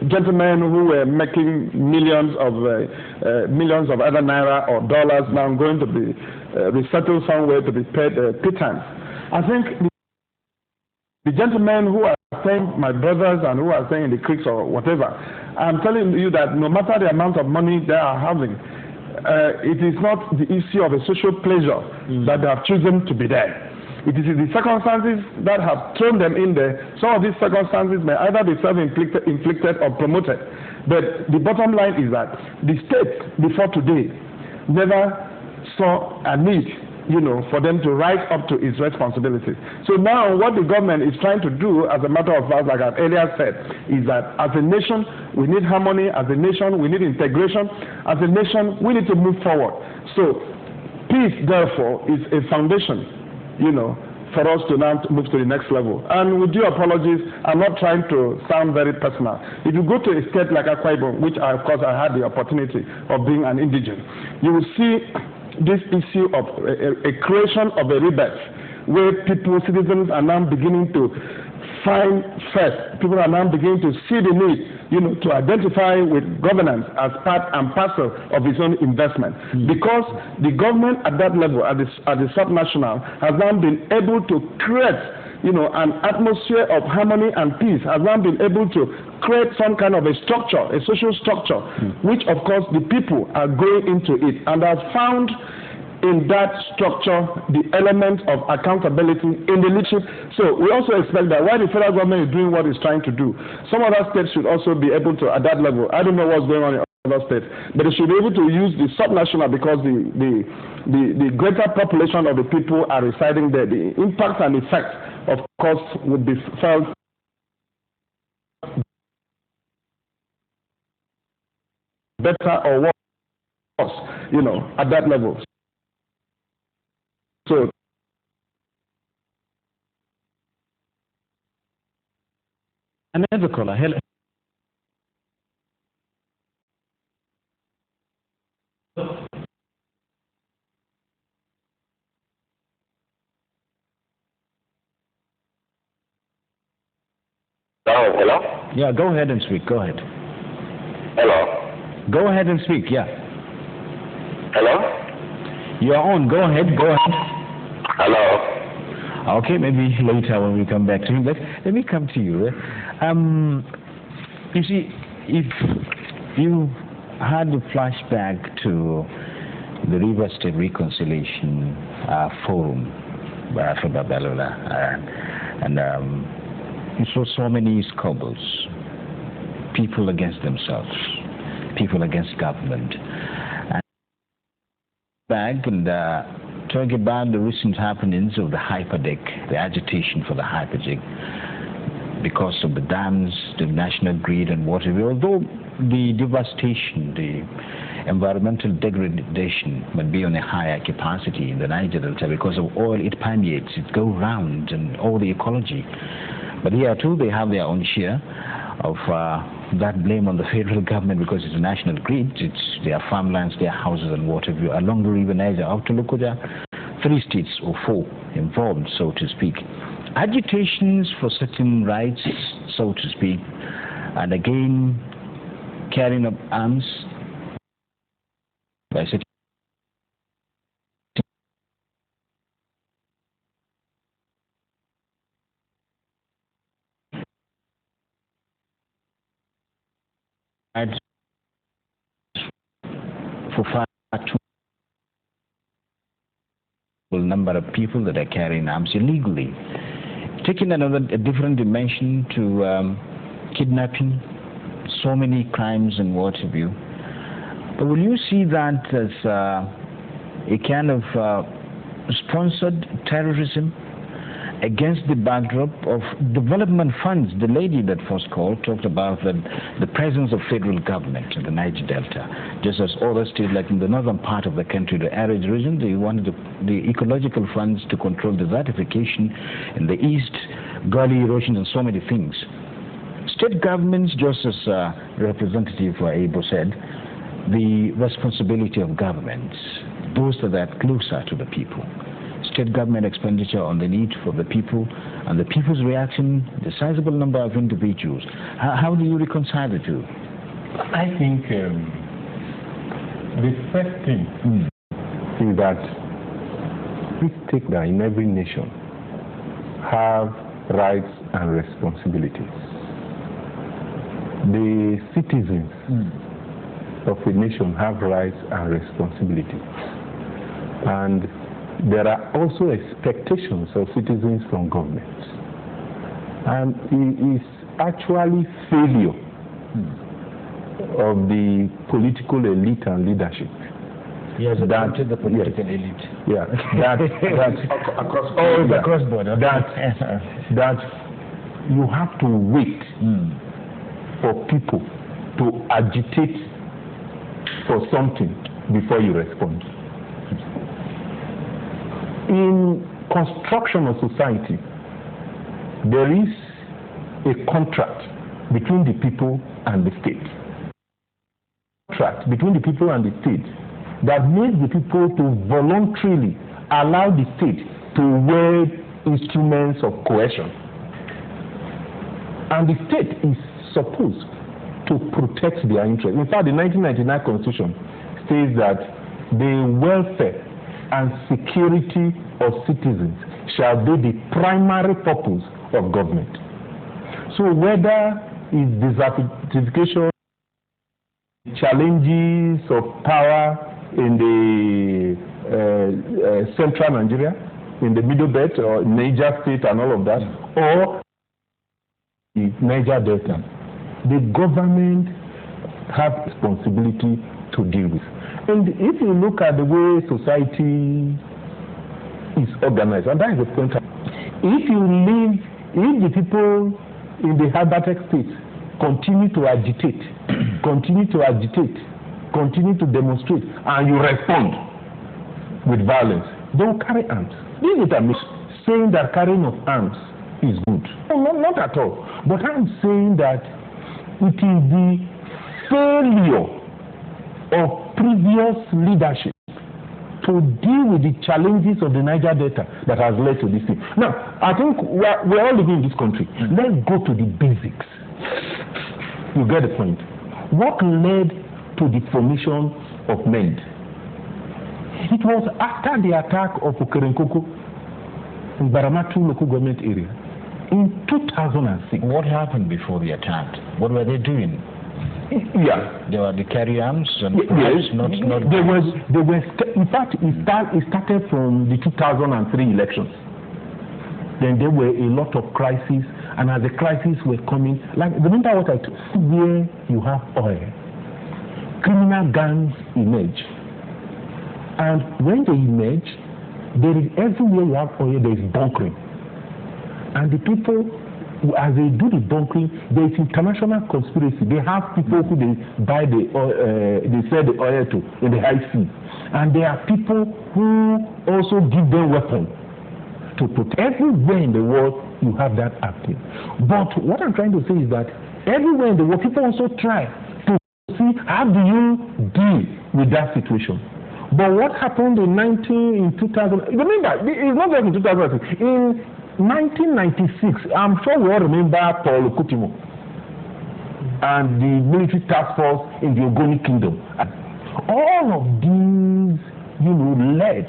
S7: gentlemen who were making millions of either naira or dollars now going to be resettled somewhere to be paid pittance. I think the gentlemen who are saying, my brothers, and who are saying in the creeks or whatever, I'm telling you that no matter the amount of money they are having, it is not the issue of a social pleasure that they have chosen to be there. It is the circumstances that have thrown them in there. Some of these circumstances may either be self-inflicted or promoted. But the bottom line is that the state before today never saw a need, for them to rise up to its responsibilities. So now what the government is trying to do, as a matter of fact, like I've earlier said, is that as a nation, we need harmony. As a nation, we need integration. As a nation, we need to move forward. So peace, therefore, is a foundation, for us to now move to the next level. And with due apologies, I'm not trying to sound very personal. If you go to a state like ALIYU, which of course I had the opportunity of being an indigent, you will see this issue of a creation of a rebirth, where citizens are now beginning to find first. People are now beginning to see the need, to identify with governance as part and parcel of its own investment. Because the government at that level, at the subnational, has now been able to create, an atmosphere of harmony and peace, has now been able to create some kind of a structure, a social structure, which of course the people are going into it and have found in that structure the element of accountability in the leadership. So we also expect that while the federal government is doing what it's trying to do, some other states should also be able to, at that level, I don't know what's going on in other states, but they should be able to use the subnational, because the greater population of the people are residing there. The impact and effect, of course, would be felt better or worse, at that level. So
S1: another caller. Hello.
S12: Hello?
S1: Yeah, go ahead and speak. Go ahead.
S12: Hello?
S1: Go ahead and speak, yeah.
S12: Hello?
S1: You're on. Go ahead. Go ahead.
S12: Hello?
S1: Okay, maybe later when we come back to you. But let me come to you. You see, if you had a flashback to the River State Reconciliation Forum by Alfred Balola, and you saw so many squabbles, people against themselves, people against government. And back and talk about the recent happenings of the hyperdeck, the agitation for the hyperdeck, because of the dams, the national grid and whatever. Although the devastation, the environmental degradation might be on a higher capacity in the Niger Delta because of oil, it permeates, it goes round and all the ecology. But here too, they have their own share of that blame on the federal government because it's a national grid. It's their farmlands, their houses and whatever along the river Niger out to Lokoja. 3 states or 4 involved, so to speak. Agitations for certain rights, so to speak, and again carrying of arms by certain for far too number of people that are carrying arms illegally. Taking a different dimension to kidnapping, so many crimes and what have you. But will you see that as a kind of sponsored terrorism against the backdrop of development funds? The lady that first called talked about the presence of federal government in the Niger Delta. Just as other states, like in the northern part of the country, the arid region, they wanted the ecological funds to control desertification. In the east, gully erosion and so many things. State governments, just as Representative EYIBOH said, the responsibility of governments, those that are closer to the people. State government expenditure on the need for the people and the people's reaction, the sizable number of individuals. How do you reconcile the two?
S8: I think the first thing is that we take that in every nation have rights and responsibilities. The citizens of a nation have rights and responsibilities. And there are also expectations of citizens from government. And it is actually failure of the political elite and leadership.
S1: Yes, the political elite.
S8: Yeah, across border. That you have to wait for people to agitate for something before you respond. In construction of society, there is a contract between the people and the state. Contract between the people and the state that makes the people to voluntarily allow the state to wield instruments of coercion. And the state is supposed to protect their interests. In fact, the 1999 Constitution says that the welfare and security of citizens shall be the primary purpose of government. So whether it's desertification, challenges of power in the central Nigeria, in the Middle Belt or Niger State and all of that, or the Niger Delta, the government have responsibility to deal with. And if you look at the way society is organized, and that is the point, if the people in the Hypertech states continue to agitate, continue to demonstrate, and you respond with violence, they will carry arms. This is a saying that carrying of arms is good. No, not at all. But I'm saying that it is the failure of previous leadership to deal with the challenges of the Niger Delta that has led to this thing. Now, I think we're all living in this country. Let's go to the basics. You get the point. What led to the formation of MEND? It was after the attack of Okerenkoko in Baramatu local government area in 2006.
S1: What happened before the attack? What were they doing?
S8: Yeah,
S1: they were the carry arms and
S8: yes, not. There was. In fact, it started from the 2003 elections. Then there were a lot of crises, and as the crises were coming, like remember what I told you, where you have oil, criminal gangs emerge, and when they emerge, there is everywhere you have oil, there is bunkering, and the people, as they do the bunkering, there is international conspiracy. They have people who they buy the oil, they sell the oil to in the high sea, and there are people who also give them weapons to protect. Everywhere in the world you have that active. But what I'm trying to say is that everywhere in the world, people also try to see how do you deal with that situation. But what happened in 2000? Remember, it's not just in 2006. In 1996, I'm sure we all remember Paul Kutimo and the military task force in the Ogoni Kingdom. All of these, led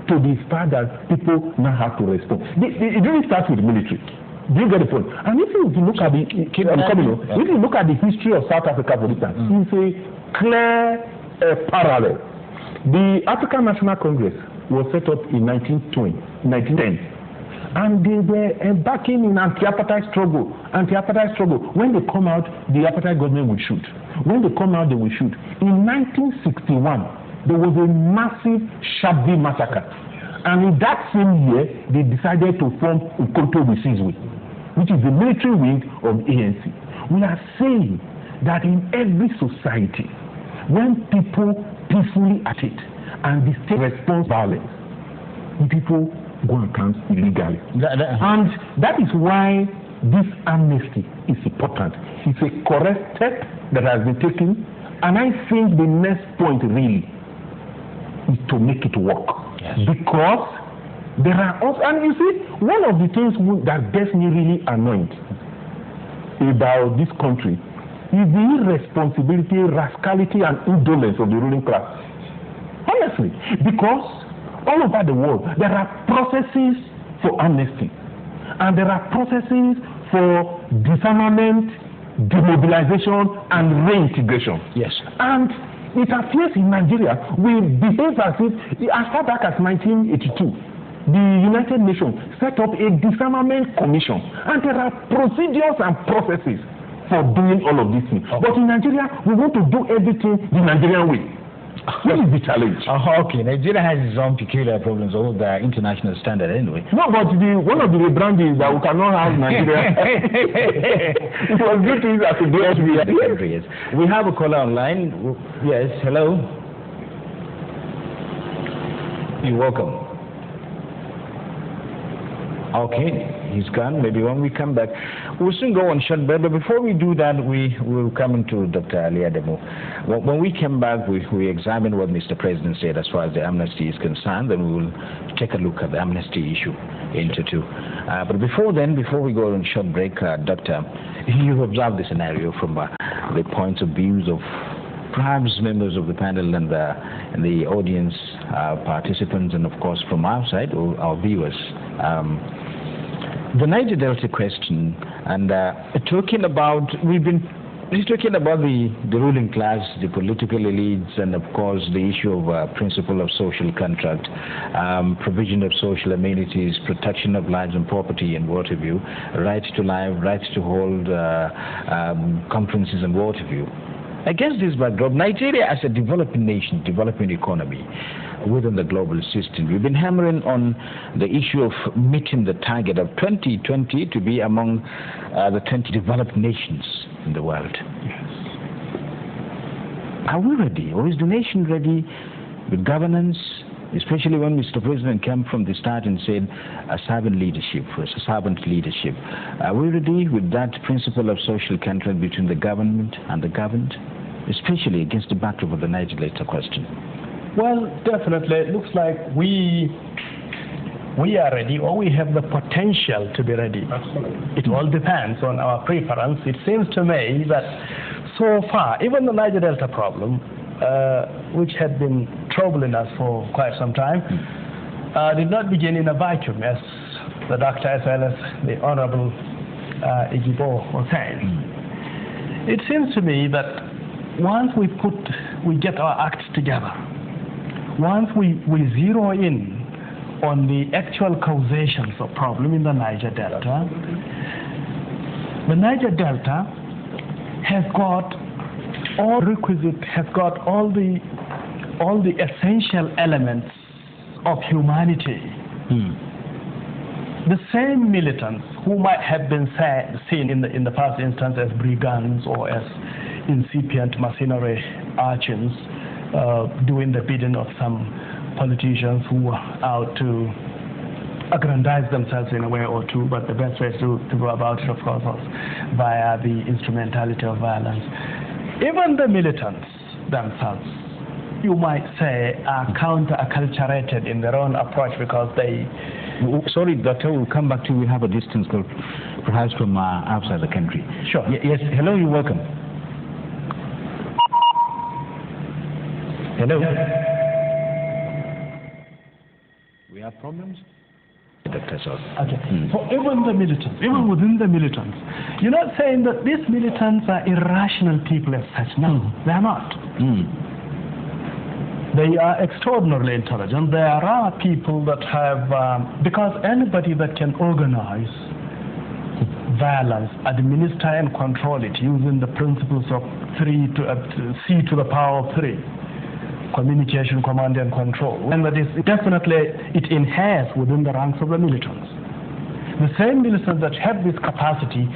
S8: to the fact that people now have to respond. It really starts with the military. Do you get the point? And if you look at if you look at the history of South Africa, for instance, it's a clear parallel. The African National Congress was set up in 1910, and they were embarking in anti-apartheid struggle. When they come out, the apartheid government will shoot. When they come out, they will shoot. In 1961, there was a massive Shabbi massacre, and in that same year, they decided to form Umkhonto we Sizwe, which is the military wing of ANC. We are saying that in every society, when people peacefully at it and the state responds violence, people go and camp illegally. And that is why this amnesty is important. It's a correct step that has been taken, and I think the next point really is to make it work. Yes. Because there are also, and you see, one of the things that gets me really annoyed about this country is the irresponsibility, rascality, and indolence of the ruling class. Honestly, because all over the world, there are processes for amnesty, and there are processes for disarmament, demobilization, and reintegration. Yes. And it appears in Nigeria, we behave as if, as far back as 1982, the United Nations set up a disarmament commission, and there are procedures and processes for doing all of these things. Okay. But in Nigeria, we want to do everything the Nigerian way. What is the challenge?
S1: Okay, Nigeria has its own peculiar problems over the international standard anyway.
S8: No, but one of the rebranding is that we cannot have Nigeria. It was good to use as a
S1: yes. We have a caller online. Yes, hello. You're welcome. Okay, he's gone. Maybe when we come back, we'll soon go on short break. But before we do that, we will come into Dr. ADAMU. When we come back, we examine what Mr. President said as far as the amnesty is concerned, then we will take a look at the amnesty issue into two. But before then, before we go on short break, Doctor, you observed the scenario from the points of views of perhaps members of the panel and the audience participants, and of course from our side, our viewers. The Niger Delta question, and talking about, he's talking about the ruling class, the political elites, and of course the issue of principle of social contract, provision of social amenities, protection of lives and property and what have you, rights to life, rights to hold conferences and what have you. Against this backdrop, Nigeria as a developing nation, developing economy within the global system, we've been hammering on the issue of meeting the target of 2020 to be among the 20 developed nations in the world. Yes. Are we ready, or is the nation ready with governance, especially when Mr. President came from the start and said a servant leadership, Are we ready with that principle of social contract between the government and the governed, especially against the backdrop of the Niger Delta question?
S9: Well, definitely. It looks like we are ready, or we have the potential to be ready. Absolutely. It all depends on our preference. It seems to me that so far, even the Niger Delta problem, which had been troubling us for quite some time, did not begin in a vacuum, as the doctor as well as the Honorable EYIBOH was saying. It seems to me that once we get our acts together, once we zero in on the actual causations of problem in the Niger Delta, the Niger Delta has got all requisite, has got all the essential elements of humanity. The same militants who might have been seen in the first instance as brigands or as incipient mercenary urchins doing the bidding of some politicians who were out to aggrandize themselves in a way or two, but the best way to go about it, of course, was via the instrumentality of violence. Even the militants themselves, you might say, are counter-acculturated in their own approach because they...
S1: Sorry, Doctor, we'll come back to you. We have a distance call, perhaps from outside the country.
S9: Sure.
S1: Yes, hello, you're welcome. Hello? We have problems? Okay.
S9: So even the militants, even within the militants, you're not saying that these militants are irrational people as such. No, they are not. They are extraordinarily intelligent. There are people that have, because anybody that can organize violence, administer and control it using the principles of C to the power of 3, communication, command and control, and that is definitely, it inheres within the ranks of the militants. The same militants that have this capacity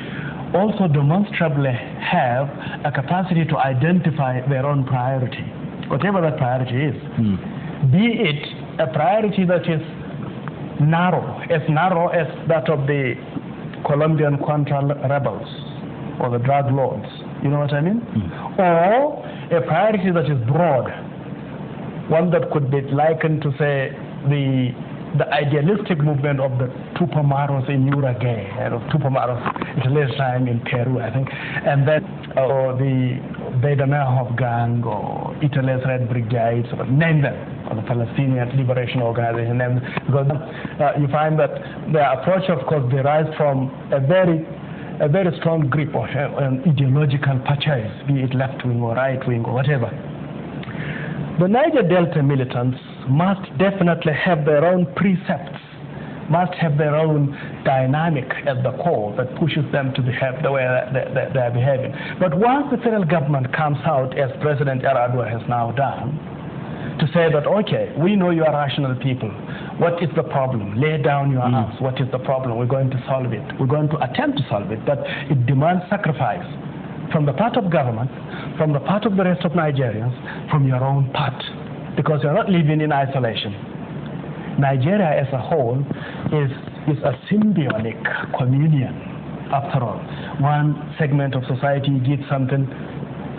S9: also demonstrably have a capacity to identify their own priority, whatever that priority is. Be it a priority that is narrow as that of the Colombian Contra rebels or the drug lords, you know what I mean? Or a priority that is broad, one that could be likened to, say, the idealistic movement of the Tupamaros in Uruguay, or Tupamaros, it's last time in Peru, I think, and then or the Bedamerhof gang, or Italy's Red Brigades, or name them, or the Palestinian Liberation Organization, name them, because you find that their approach, of course, derives from a very strong grip of an ideological purchase, be it left-wing or right-wing or whatever. The Niger Delta militants must definitely have their own precepts, must have their own dynamic at the core that pushes them to behave the way they are behaving. But once the federal government comes out, as President Yar'Adua has now done, to say that, okay, we know you are rational people. What is the problem? Lay down your arms. What is the problem? We're going to solve it. We're going to attempt to solve it, but it demands sacrifice from the part of government, from the part of the rest of Nigerians, from your own part, because you're not living in isolation. Nigeria as a whole is a symbiotic communion, after all. One segment of society gives something,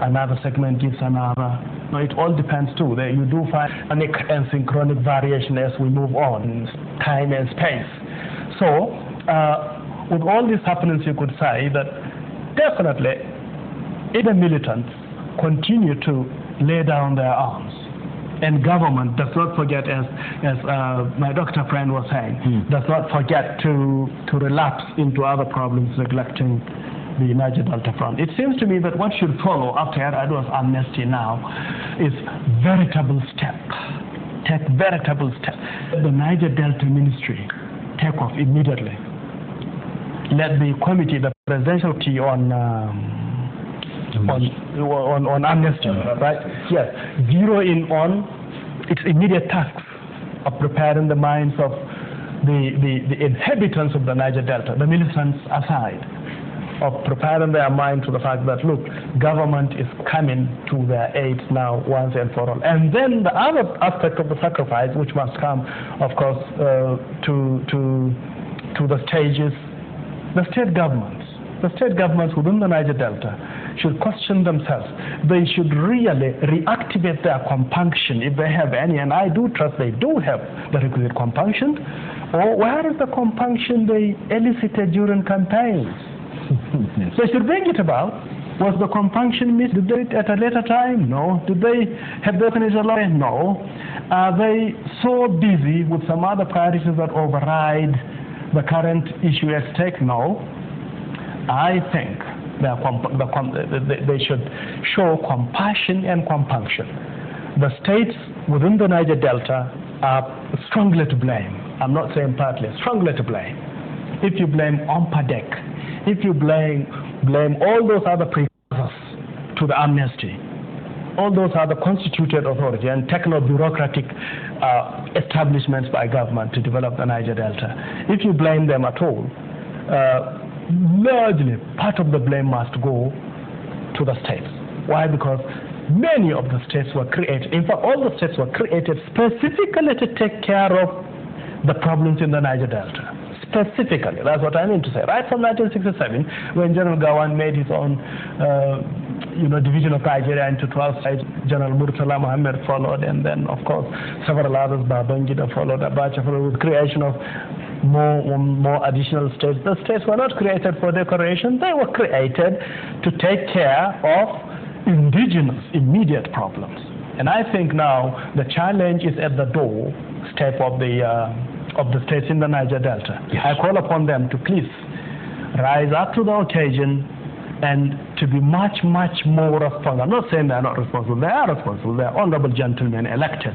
S9: another segment gives another. No, it all depends too. You do find synchronic and synchronic variation as we move on in time and space. So, with all these happenings, you could say that definitely, if the militants continue to lay down their arms, and government does not forget, as my doctor friend was saying, does not forget to relapse into other problems, neglecting the Niger Delta front. It seems to me that what should follow after Yar'Adua's amnesty now is veritable step. Take veritable step. The Niger Delta ministry take off immediately. Let the committee, the presidential committee on amnesty, right? Yes, zero in on its immediate tasks of preparing the minds of the inhabitants of the Niger Delta, the militants aside, of preparing their mind to the fact that, look, government is coming to their aid now once and for all. And then the other aspect of the sacrifice, which must come, of course, to the stages, the state governments. The state governments within the Niger Delta should question themselves. They should really reactivate their compunction if they have any, and I do trust they do have the requisite compunction. Or where is the compunction they elicited during campaigns? They should bring it about. Was the compunction missed? Did they at a later time? No. Did they have the finisher line? No. Are they so busy with some other priorities that override the current issue at stake? No. I think they should show compassion and compunction. The states within the Niger Delta are strongly to blame. I'm not saying partly, strongly to blame. If you blame OMPADEC, if you blame all those other precursors to the amnesty, all those other constituted authority and techno-bureaucratic establishments by government to develop the Niger Delta, if you blame them at all, largely part of the blame must go to the states. Why? Because many of the states were created, in fact all the states were created specifically to take care of the problems in the Niger Delta. Specifically, that's what I mean to say. Right from 1967, when General Gawan made his own division of Nigeria into 12 states, General Murtala Mohammed followed, and then, of course, several others, Babangida followed, Abacha followed, with creation of more additional states. The states were not created for decoration. They were created to take care of indigenous, immediate problems. And I think now the challenge is at the doorstep of the states in the Niger Delta. Yes. I call upon them to please rise up to the occasion and to be much, much more responsible. I'm not saying they're not responsible. They are responsible. They are honorable gentlemen elected.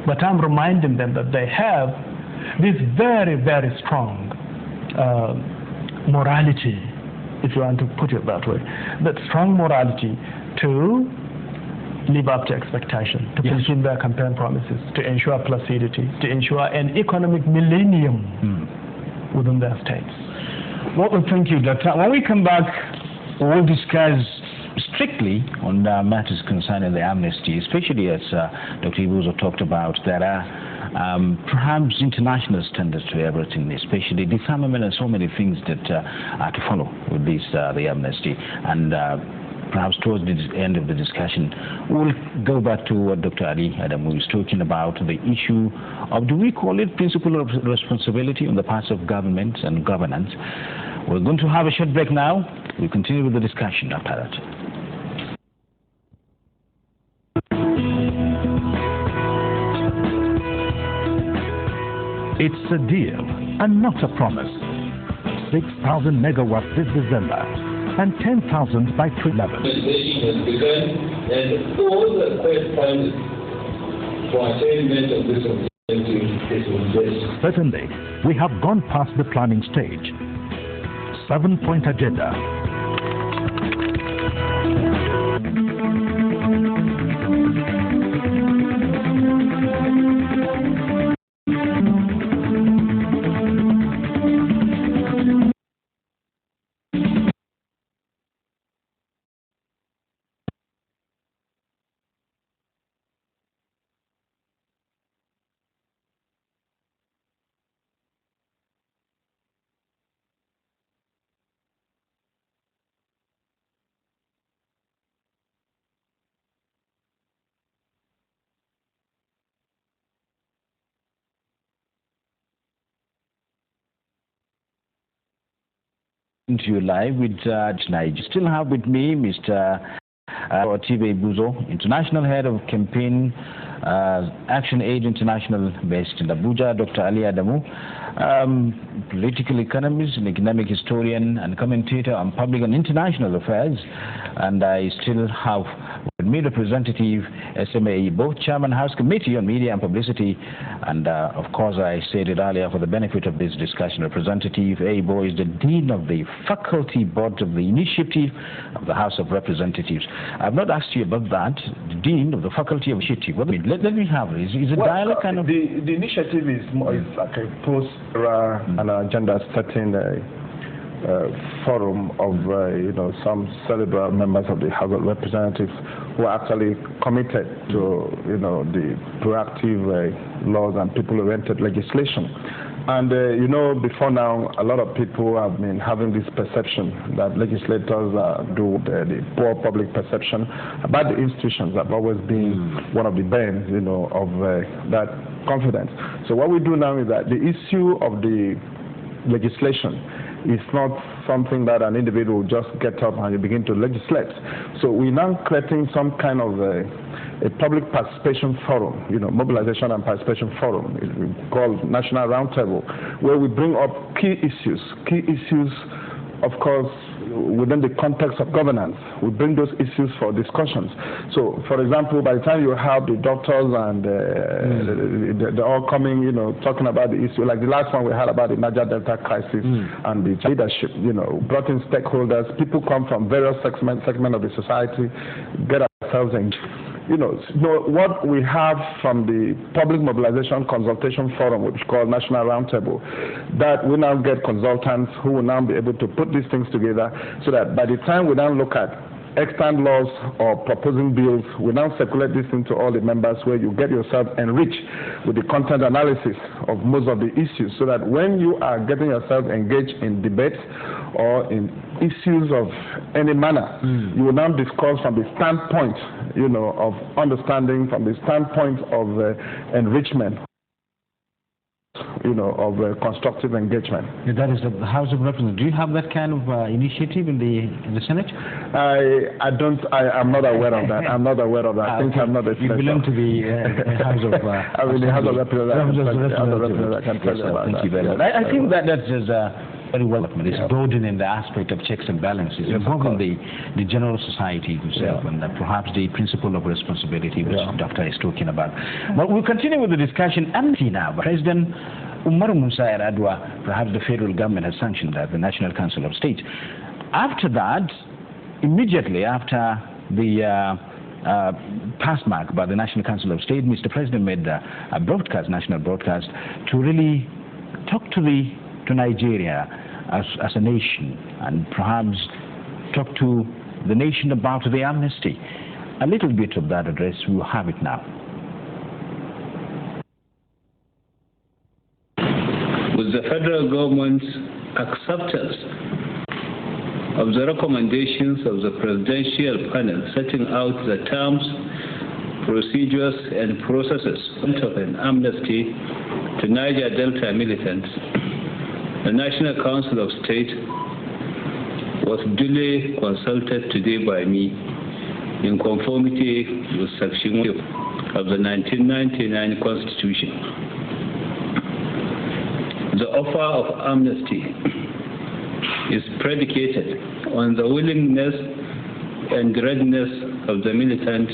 S9: But I'm reminding them that they have this very, very strong morality, if you want to put it that way, that strong morality to live up to expectation, to fulfill their campaign promises, to ensure placidity, to ensure an economic millennium within their states.
S1: Well, thank you, Doctor. When we come back, we'll discuss strictly on matters concerning the amnesty, especially as Dr. EYIBOH talked about. There are perhaps international standards to everything, especially disarmament and so many things that are to follow with this the amnesty. And perhaps towards the end of the discussion, we'll go back to what Dr. Ali ADAMU is talking about, the issue of, do we call it principle of responsibility on the parts of government and governance. We're going to have a short break now. We'll continue with the discussion after that.
S13: It's a deal and not a promise. 6,000 megawatts this December and 10,000 by 2011.
S14: Legislation has begun, and all the required funds for attainment of this objective is in place.
S13: Certainly, we have gone past the planning stage. 7-point agenda.
S1: To you live with Niger. Still have with me Mr. OTIVE EYIBOH, International Head of Campaign Action Aid International based in Abuja, Dr. Ali ADAMU, political economist, an economic historian and commentator on public and international affairs. And I still have with me Representative ESEME EYIBOH, Chairman House Committee on Media and Publicity. And of course, I said it earlier, for the benefit of this discussion, Representative EYIBOH is the Dean of the Faculty Board of the Initiative of the House of Representatives. I've not asked you about that, the Dean of the Faculty of Initiative. Let me have it. Is it dialogue kind of?
S7: The initiative is like a post-era and agenda-setting forum of some cerebral members of the House of Representatives who are actually committed to the proactive laws and people-oriented legislation. And before now, a lot of people have been having this perception that legislators do the poor public perception about the institutions have always been one of the bends, of that confidence. So what we do now is that the issue of the legislation is not something that an individual just get up and you begin to legislate. So we're now creating some kind of a public participation forum, mobilization and participation forum, called National Roundtable, where we bring up key issues, of course, within the context of governance. We bring those issues for discussions. So, for example, by the time you have the doctors and they're all coming, talking about the issue, like the last one we had about the Niger Delta crisis and the leadership, brought in stakeholders, people come from various segments of the society, get ourselves engaged. What we have from the Public Mobilization Consultation Forum, which is called National Roundtable, that we now get consultants who will now be able to put these things together so that by the time we now look at extant laws or proposing bills, we now circulate this into all the members where you get yourself enriched with the content analysis of most of the issues, so that when you are getting yourself engaged in debates or in issues of any manner, you will now discuss from the standpoint, of understanding, from the standpoint of enrichment, of constructive engagement.
S1: That is the House of Representatives. Do you have that kind of initiative in the Senate?
S7: I'm not aware of that. I'm not aware of that. I think I'm not a
S1: You belong to the House of
S7: I mean, the House of Representatives.
S1: Thank you very much. I think that is very well. It's broadening the aspect of checks and balances, involving the general society itself, and perhaps the principle of responsibility which the doctor is talking about. But we'll continue with the discussion. Amnesty now. President Umar Musa Yar'Adua, perhaps the federal government has sanctioned that, the National Council of State. After that, immediately after the pass mark by the National Council of State, Mr. President made a national broadcast, to really talk to Nigeria as a nation, and perhaps talk to the nation about the amnesty. A little bit of that address, we'll have it now.
S14: With the federal government's acceptance of the recommendations of the presidential panel setting out the terms, procedures, and processes of an amnesty to Niger Delta militants, the National Council of State was duly consulted today by me in conformity with Section 1 of the 1999 Constitution. The offer of amnesty is predicated on the willingness and readiness of the militants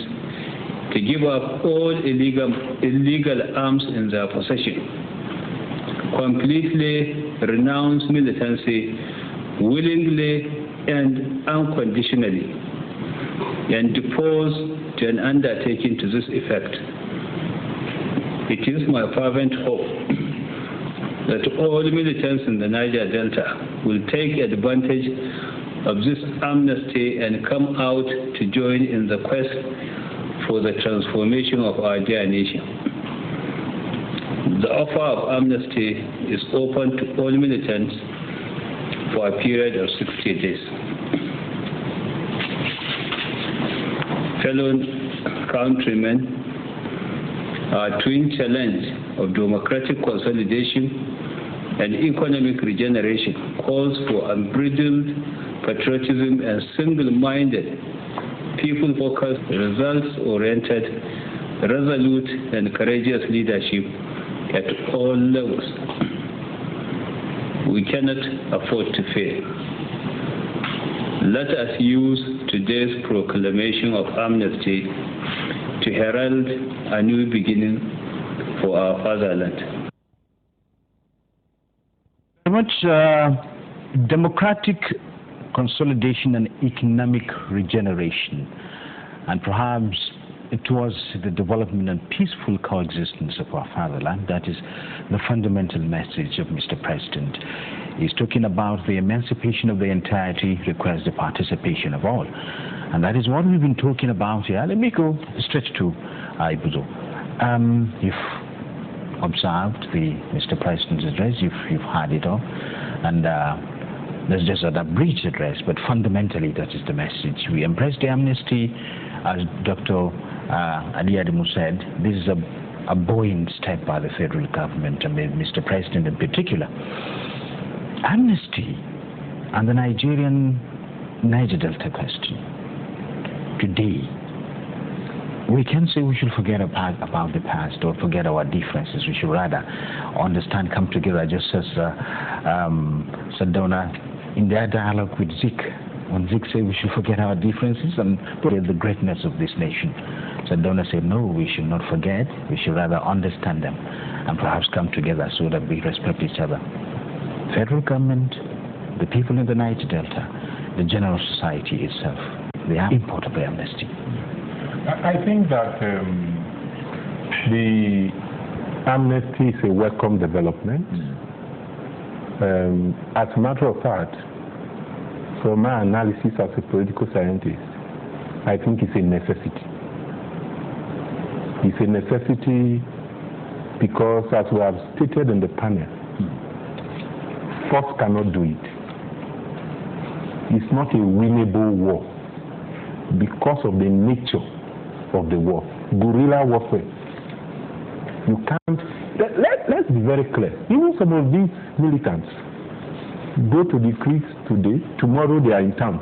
S14: to give up all illegal arms in their possession, completely renounce militancy willingly and unconditionally, and depose to an undertaking to this effect. It is my fervent hope that all militants in the Niger Delta will take advantage of this amnesty and come out to join in the quest for the transformation of our dear nation. The offer of amnesty is open to all militants for a period of 60 days. Fellow countrymen, our twin challenge of democratic consolidation and economic regeneration calls for unbridled patriotism and single-minded, people-focused, results-oriented, resolute and courageous leadership at all levels. We cannot afford to fail. Let us use today's proclamation of amnesty to herald a new beginning for our fatherland.
S1: Very much democratic consolidation and economic regeneration, and perhaps towards the development and peaceful coexistence of our fatherland. That is the fundamental message of Mr. President. He's talking about the emancipation of the entirety requires the participation of all. And that is what we've been talking about here. Let me go straight to IGBUZOR. You've observed Mr. President's address, you've heard it all. And that's just an abridged address, but fundamentally that is the message. We embrace the amnesty, as Dr. ADAMU said. This is a buoyant step by the federal government, and Mr. President in particular. Amnesty and the Niger Delta question. Today, we can say we should forget about the past or forget our differences. We should rather understand, come together, just as Sadona in their dialogue with Zik, when Zik said we should forget our differences and forget the greatness of this nation. Sadona said, no, we should not forget, we should rather understand them and perhaps come together so that we respect each other. Federal government, the people in the Niger Delta, the general society itself, they are import of the amnesty.
S8: I think that the amnesty is a welcome development. As a matter of fact, from my analysis as a political scientist, I think it's a necessity. It's a necessity because, as we have stated in the panel, force cannot do it. It's not a winnable war because of the nature of the war. Guerrilla warfare. You can't. Let's be very clear. Even some of these militants go to the creeks today, tomorrow they are in town.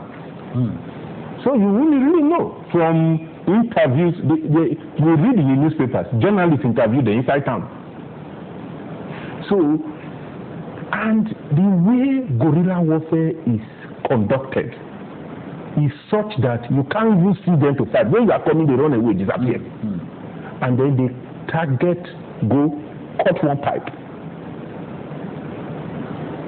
S8: So you really know from interviews, you read in the newspapers, journalists interview them inside town. So, and the way guerrilla warfare is conducted is such that you can't even see them to fight. When you are coming, they run away, disappear. And then they target, go, cut one pipe.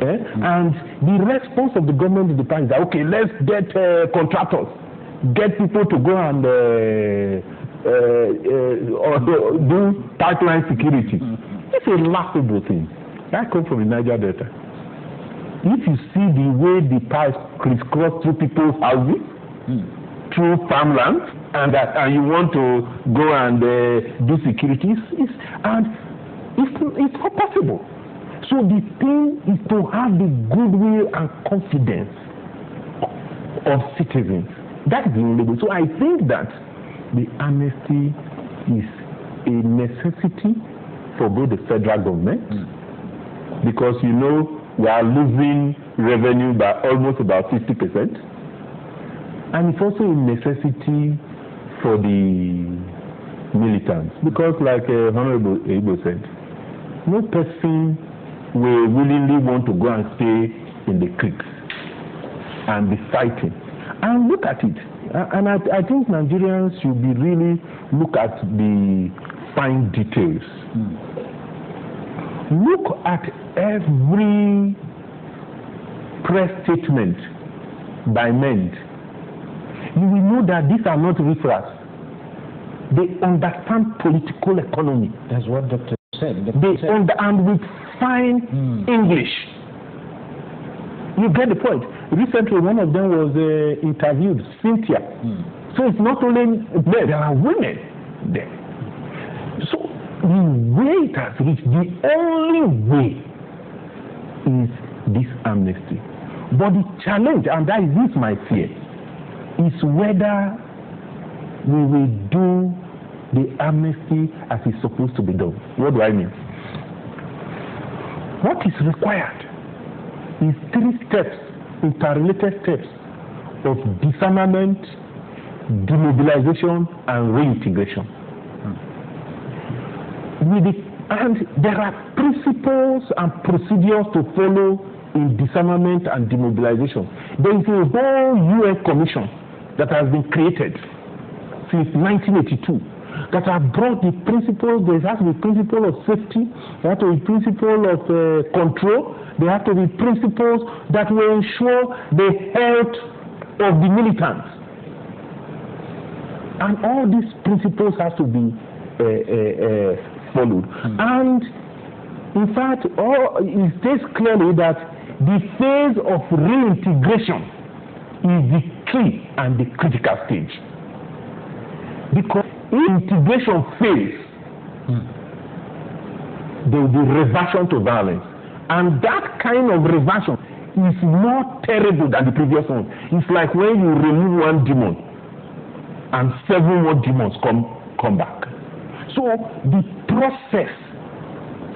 S8: And the response of the government in the past is that, okay, let's get contractors, get people to go and do pipeline security. It's a laughable thing. I come from the Niger Delta. If you see the way the pipes crisscross through people's houses, through farmland, and you want to go and do security, it's not possible. So the thing is to have the goodwill and confidence of citizens. That is the only way. So I think that the amnesty is a necessity for both the federal government, because you know we are losing revenue by almost about 50%, and it's also a necessity for the militants, because like Honorable EYIBOH said, no person will willingly want to go and stay in the creeks and be fighting. And look at it. And I think Nigerians should be really look at the fine details. Look at every press statement by men. You will know that these are not riffraffs. They understand political economy.
S1: That's what Dr. said.
S8: And with fine English. You get the point. Recently, one of them was interviewed, Cynthia. So it's not only there are women there. So the way it has reached, the only way is this amnesty. But the challenge, and that is my fear, is whether we will do the amnesty as it's supposed to be done. What do I mean? What is required is 3 steps, interrelated steps of disarmament, demobilization, and reintegration. And there are principles and procedures to follow in disarmament and demobilization. There is a whole UN commission that has been created since 1982 that have brought the principles. There has to be principle of safety, there has to be principle of control, there have to be principles that will ensure the health of the militants. And all these principles have to be followed. And in fact, it states clearly that the phase of reintegration is the key and the critical stage. Because if integration fails, there will be reversion to violence. And that kind of reversion is more terrible than the previous one. It's like when you remove one demon and 7 more demons come back. So the process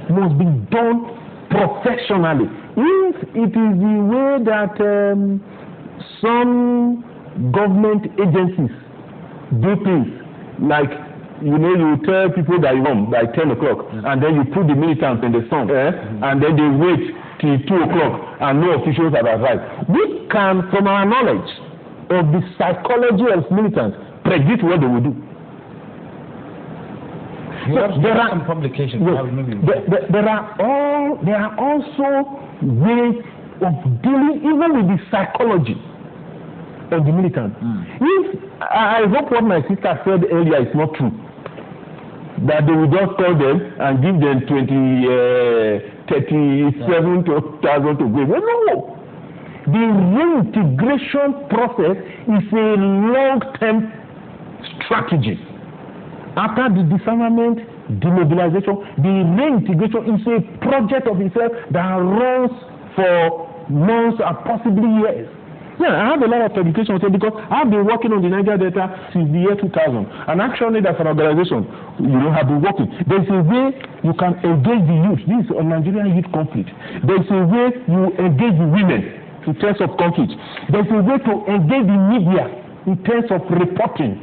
S8: must be done professionally. If it is the way that some government agencies do things, like, you know, you tell people that you home by 10 o'clock, and then you put the militants in the sun, and then they wait till 2 o'clock, and no officials have arrived. We can, from our knowledge of the psychology of militants, predict what they will do.
S1: There are some publications.
S8: There are also ways of dealing even with the psychology of the militant. If I hope what my sister said earlier is not true, that they will just call them and give them 37,000 to go. No. The reintegration process is a long-term strategy. After the disarmament, demobilization, the reintegration is a project of itself that runs for months and possibly years. Yeah, I have a lot of education because I've been working on the Niger Delta since the year 2000. And actually, that's an organization, have been working. There's a way you can engage the youth. This is a Nigerian youth conflict. There's a way you engage the women in terms of conflict. There's a way to engage the media in terms of reporting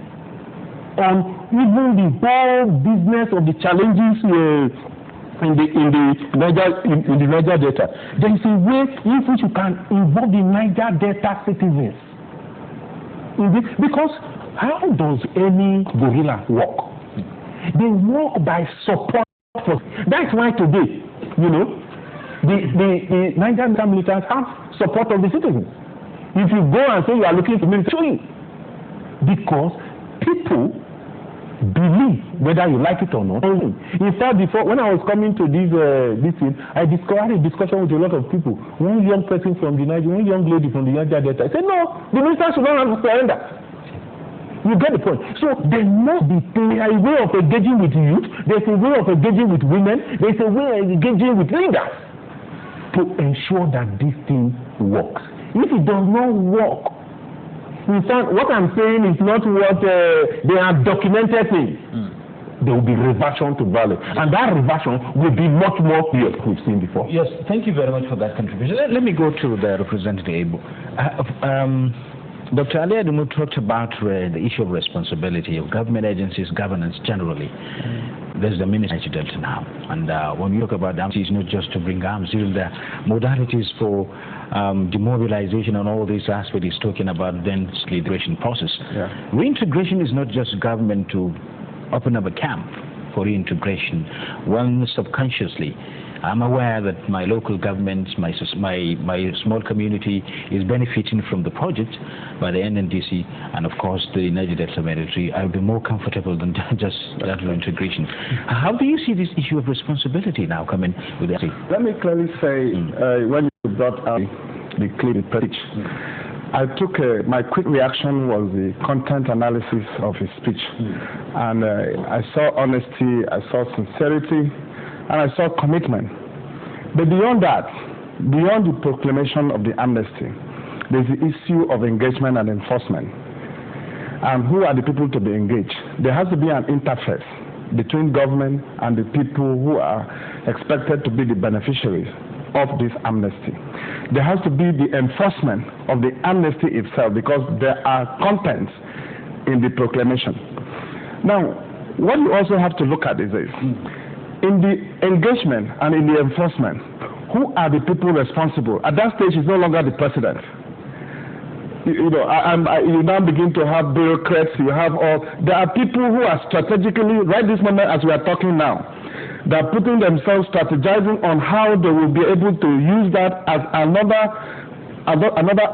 S8: on even the whole business of the challenges in the Niger Delta. There is a way in which you can involve the Niger Delta citizens. Because how does any guerrilla work? They work by support. That's why today, the Niger Delta militants have support of the citizens. If you go and say you are looking for military, because people believe whether you like it or not. In fact, before when I was coming to this thing, I had a discussion with a lot of people. One young person from the Niger, one young lady from the Niger Delta. I said, no, the minister should not have to surrender. You get the point. So there must be a way of engaging with youth. There's a way of engaging with women. There's a way of engaging with leaders to ensure that this thing works. If it does not work, in fact, what I'm saying is not what they are documented things. There will be reversion to violence. And that reversion will be much more clear we've seen before.
S1: Yes, thank you very much for that contribution. Let me go to the representative. Dr. ALIYU talked about the issue of responsibility of government agencies, governance generally. There's the Ministry of Delta now. And when you talk about arms, it's not just to bring arms, even the modalities for demobilization and all these aspects is talking about then liberation process. Yeah. Reintegration is not just government to open up a camp for reintegration. One subconsciously, I'm aware that my local government, my small community is benefiting from the project by the NNDC and of course the Niger Delta military. I would be more comfortable than just that reintegration. How do you see this issue of responsibility now coming with that?
S7: Let me clearly say, when you brought out the clean speech, I took my quick reaction was the content analysis of his speech. And I saw honesty, I saw sincerity, and I saw commitment. But beyond that, beyond the proclamation of the amnesty, there's the issue of engagement and enforcement. And who are the people to be engaged? There has to be an interface between government and the people who are expected to be the beneficiaries of this amnesty. There has to be the enforcement of the amnesty itself because there are contents in the proclamation. Now, what you also have to look at is this. In the engagement and in the enforcement, who are the people responsible? At that stage, it's no longer the president. You now begin to have bureaucrats, there are people who are strategically, right this moment as we are talking now, they are putting themselves strategizing on how they will be able to use that as another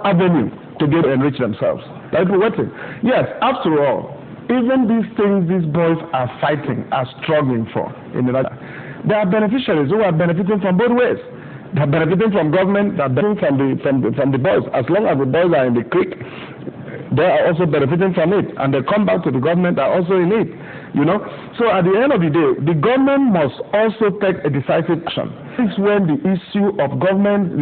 S7: avenue to get to enrich themselves. That's waiting. Yes, after all, even these things these boys are fighting, are struggling for in the Niger, there are beneficiaries who are benefiting from both ways. They are benefiting from government, they are benefiting from the boys. As long as the boys are in the creek, they are also benefiting from it. And they come back to the government, they are also in it. So at the end of the day, the government must also take a decisive action. This is when the issue of government,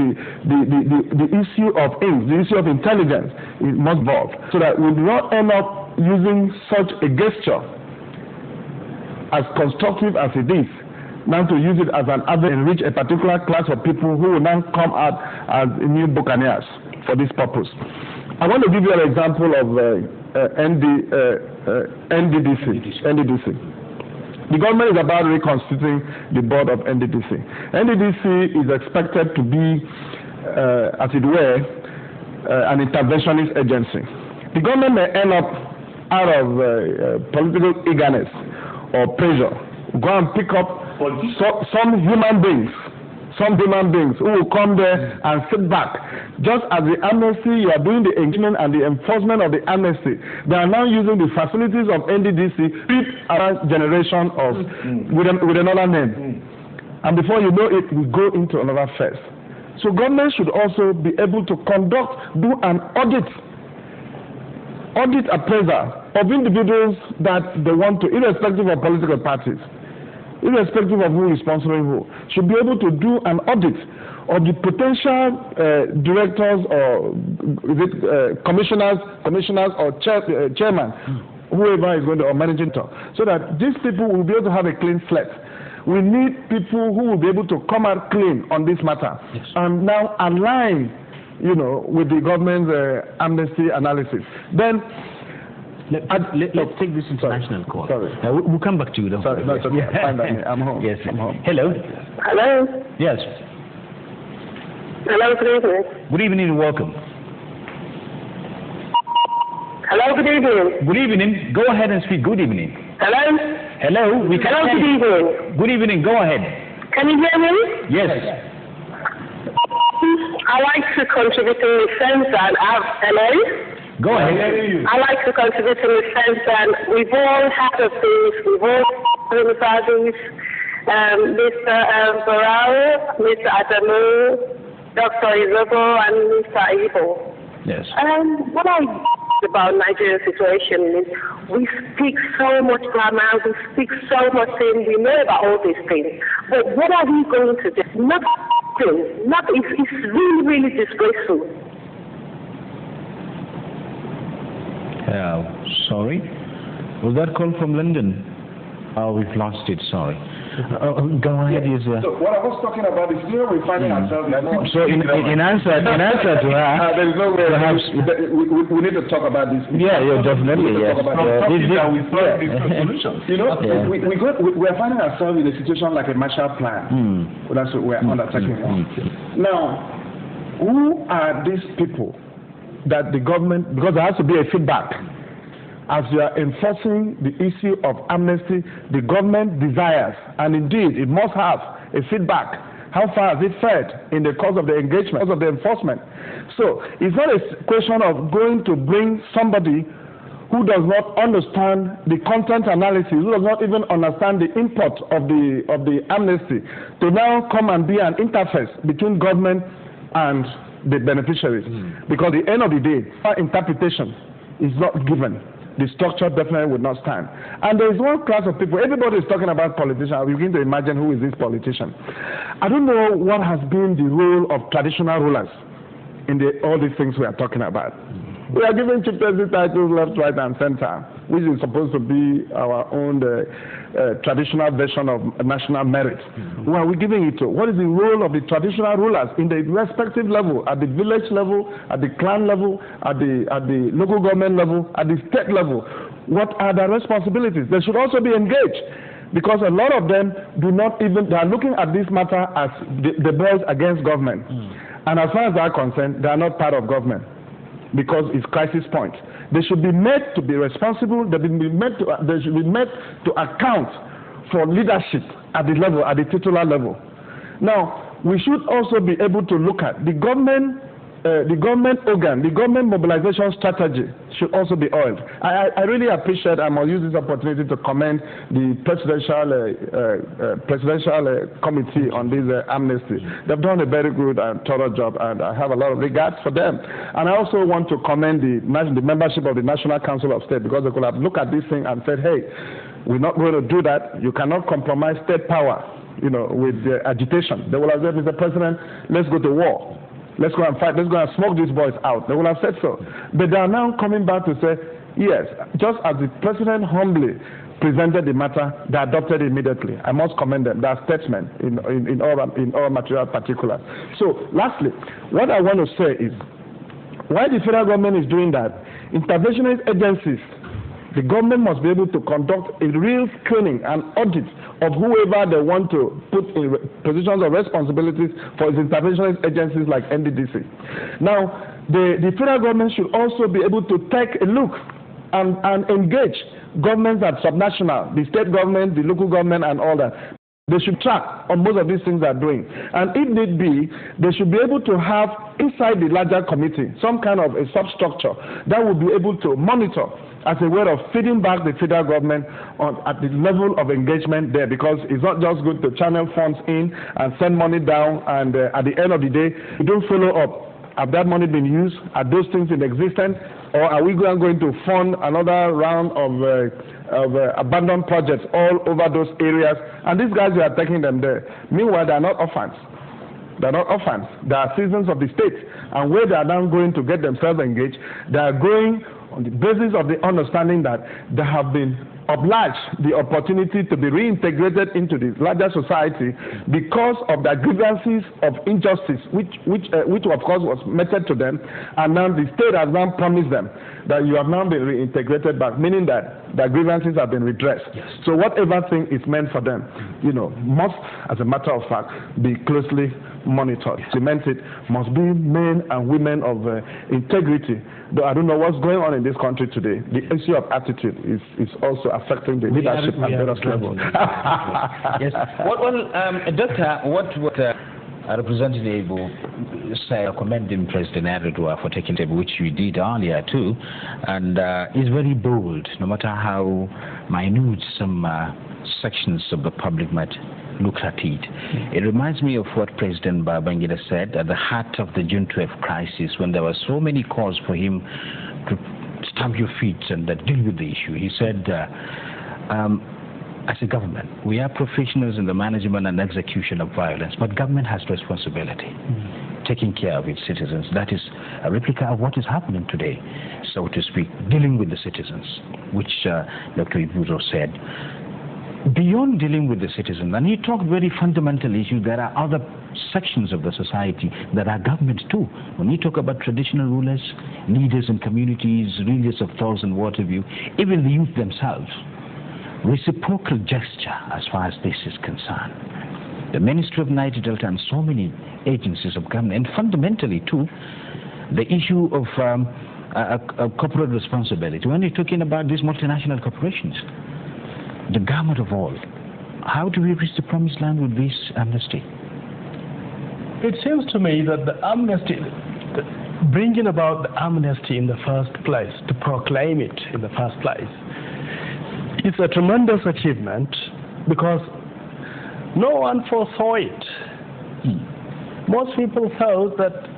S7: the issue of aims, the issue of intelligence, it must evolve. So that we do not end up using such a gesture as constructive as it is, now to use it as an avenue to enrich a particular class of people who will now come out as new buccaneers for this purpose. I want to give you an example of NDDC. The government is about reconstituting the board of NDDC. NDDC is expected to be, as it were, an interventionist agency. The government may end up out of political eagerness or pressure, go and pick up some human beings who will come there and sit back. Just as the amnesty, you are doing the engagement and the enforcement of the amnesty. They are now using the facilities of NDDC, with another generation of, with another name. And before you know it, we go into another phase. So government should also be able to do an audit appraiser of individuals that they want to, irrespective of political parties, irrespective of who is sponsoring who, should be able to do an audit of the potential directors or commissioners or chairman, whoever is going to, or managing director, so that these people will be able to have a clean slate. We need people who will be able to come out clean on this matter and now align, with the government's amnesty analysis. Then
S1: let's take this international call.
S7: Sorry.
S1: We'll come back to you.
S7: Sorry, no, it's okay. Fine by me. I'm home.
S1: Yes.
S7: I'm home.
S1: Hello.
S10: Hello.
S1: Yes.
S10: Hello, good evening.
S1: Good evening and welcome.
S10: Hello, good evening.
S1: Good evening. Go ahead and speak. Good evening.
S10: Hello.
S1: Hello. We can
S10: Hello, good evening.
S1: Good evening. Go ahead.
S10: Can you hear me?
S1: Yes.
S10: I like to contribute in the sense that hello?
S1: Go ahead.
S10: I like to contribute in the sense that we've all heard of this, we've all heard about this, Mr. BARAU, Mr. ADAMU, Dr. EYIBOH, and Mr. EYIBOH.
S1: Yes.
S10: What I about Nigerian situation is we speak so much grammar, we speak so much things, we know about all these things. But what are we going to do? It's really, really disgraceful.
S1: Sorry? Was that call from London? Oh, we've lost it, sorry. Go ahead.
S7: So what I was talking about is here we're finding ourselves.
S1: So in answer to her,
S7: there is no way. Perhaps we need to talk about this.
S1: Yeah, definitely. Yes.
S7: We're finding ourselves in a situation like a Marshall Plan. That's what we're undertaking. Now, who are these people that the government? Because there has to be a feedback. As you are enforcing the issue of amnesty, the government desires, and indeed it must have a feedback. How far has it fared in the course of the engagement, course of the enforcement? So it's not a question of going to bring somebody who does not understand the content analysis, who does not even understand the import of the amnesty, to now come and be an interface between government and the beneficiaries. Because at the end of the day, our interpretation is not given. The structure definitely would not stand. And there is one class of people, everybody is talking about politicians. We begin to imagine who is this politician. I don't know what has been the role of traditional rulers in all these things we are talking about. We are giving chieftaincy titles left, right, and center, which is supposed to be our own traditional version of national merit. Who are we giving it to? What is the role of the traditional rulers in the respective level, at the village level, at the clan level, at the local government level, at the state level? What are their responsibilities? They should also be engaged, because a lot of them they are looking at this matter as the boys against government. And as far as they are concerned, they are not part of government, because it's crisis point. They should be made to be responsible. They should be made to account for leadership at the level, at the titular level. Now, we should also be able to look at the government organ, the government mobilization strategy should also be oiled. I really appreciate, I must use this opportunity to commend the presidential committee on this amnesty. They've done a very good and thorough job, and I have a lot of regards for them. And I also want to commend the membership of the National Council of State, because they could have looked at this thing and said, hey, we're not going to do that. You cannot compromise state power, with agitation. They will have said, Mr. President, let's go to war. Let's go and fight. Let's go and smoke these boys out. They will have said so. But they are now coming back to say, yes, just as the president humbly presented the matter, they adopted it immediately. I must commend them. Their statement in all material particulars. So, lastly, what I want to say is, why the federal government is doing that, interventionist agencies, the government must be able to conduct a real screening and audit of whoever they want to put in positions of responsibilities for its interventionist agencies like NDDC. Now, the federal government should also be able to take a look and engage governments at subnational, the state government, the local government, and all that. They should track on most of these things they are doing. And if need be, they should be able to have inside the larger committee some kind of a substructure that will be able to monitor as a way of feeding back the federal government at the level of engagement there, because it's not just good to channel funds in and send money down, and at the end of the day, you don't follow up. Have that money been used? Are those things in existence? Or are we going to fund another round of abandoned projects all over those areas? And these guys, we are taking them there. Meanwhile, they are not orphans. They are not orphans. They are citizens of the state. And where they are now going to get themselves engaged, they are going on the basis of the understanding that they have been obliged the opportunity to be reintegrated into the larger society because of their grievances of injustice, which of course was meted to them, and now the state has now promised them that you have now been reintegrated back, meaning that their grievances have been redressed. Yes. So whatever thing is meant for them, must, as a matter of fact, be closely monitored. Cemented must be men and women of integrity. Though I don't know what's going on in this country today. The issue of attitude is also affecting the leadership at various levels.
S1: Yes. Doctor, what Representative say commending President Erdogan for taking it, which we did earlier too, and is very bold, no matter how minute some sections of the public might look at it. It reminds me of what President Babangida said at the heart of the June 12 crisis, when there were so many calls for him to stamp your feet and deal with the issue. He said, as a government, we are professionals in the management and execution of violence, but government has responsibility, taking care of its citizens. That is a replica of what is happening today, so to speak, dealing with the citizens, which Dr. IGBUZOR said. Beyond dealing with the citizens, and he talked very fundamental issues, there are other sections of the society that are government too. When you talk about traditional rulers, leaders in communities, leaders of thoughts and what have you, even the youth themselves, reciprocal gesture as far as this is concerned. The Ministry of Niger Delta and so many agencies of government, and fundamentally too, the issue of corporate responsibility. When you're talking about these multinational corporations, the gamut of all, how do we reach the promised land with this amnesty?
S9: It seems to me that the amnesty, bringing about the amnesty in the first place, to proclaim it in the first place, is a tremendous achievement, because no one foresaw it. Most people thought that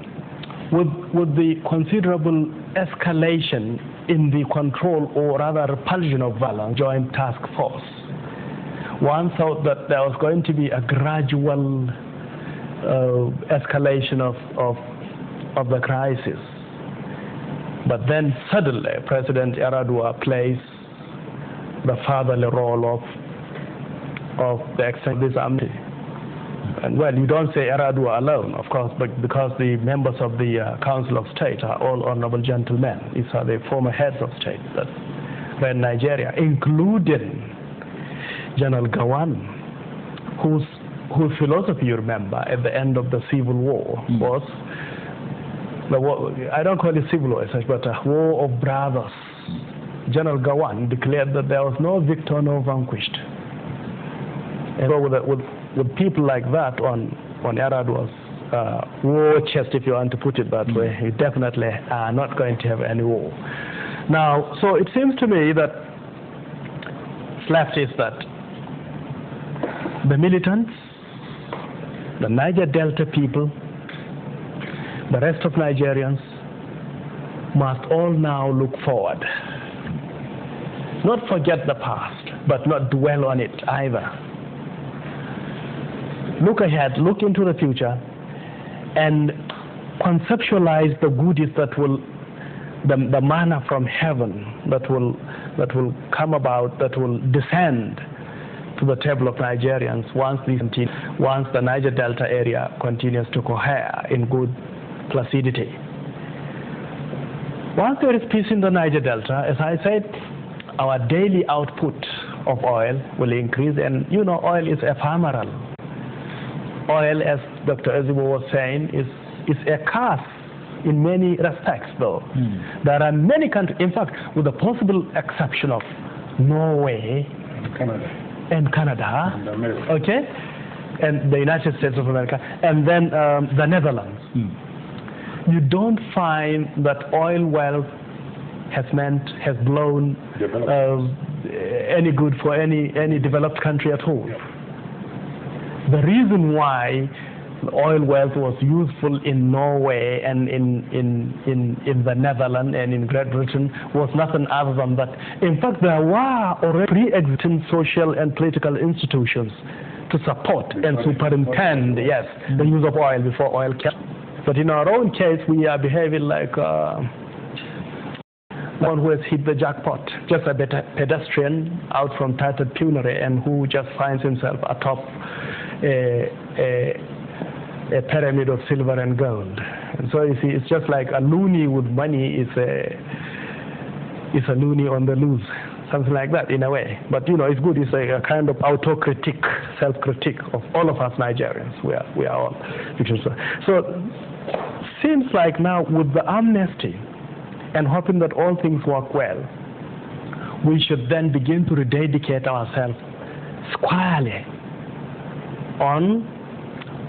S9: with the considerable escalation in the control, or rather repulsion of violence, joint task force, one thought that there was going to be a gradual escalation of the crisis. But then suddenly President Erdogan plays the fatherly role of the extent of this amnesty. And well, you don't say Erdogan alone, of course, but because the members of the Council of State are all honorable gentlemen. These are the former heads of state that ran Nigeria, including General Gawan, whose philosophy, you remember, at the end of the Civil War was, I don't call it civil war as such, but a war of brothers. General Gawan declared that there was no victor, no vanquished. And so with people like that on Erdogan's war chest, if you want to put it that way, you definitely are not going to have any war. Now, so it seems to me that left is that the militants, the Niger Delta people, the rest of Nigerians must all now look forward. Not forget the past, but not dwell on it either. Look ahead, look into the future, and conceptualize the goodies that will, the manna from heaven that will come about, that will descend to the table of Nigerians once the Niger Delta area continues to cohere in good placidity. Once there is peace in the Niger Delta, as I said, our daily output of oil will increase, and you know, oil is ephemeral. Oil, as Dr. EYIBOH was saying, is a curse in many respects, though. There are many countries, in fact, with the possible exception of Norway and Canada, okay, and the United States of America, and then the Netherlands. You don't find that oil wealth has blown any good for any developed country at all. The reason why oil wealth was useful in Norway and in the Netherlands and in Great Britain was nothing other than that. In fact, there were already pre-existing social and political institutions to support and superintend, yes, the use of oil before oil came. But in our own case, we are behaving like one who has hit the jackpot, just a pedestrian out from tattered penury and who just finds himself atop a pyramid of silver and gold. And so you see, it's just like a loony with money is a loony on the loose, something like that in a way. But you know, it's good. It's a kind of autocritique, self-critique of all of us Nigerians. We are all victims. So seems like now with the amnesty and hoping that all things work well, we should then begin to rededicate ourselves squarely on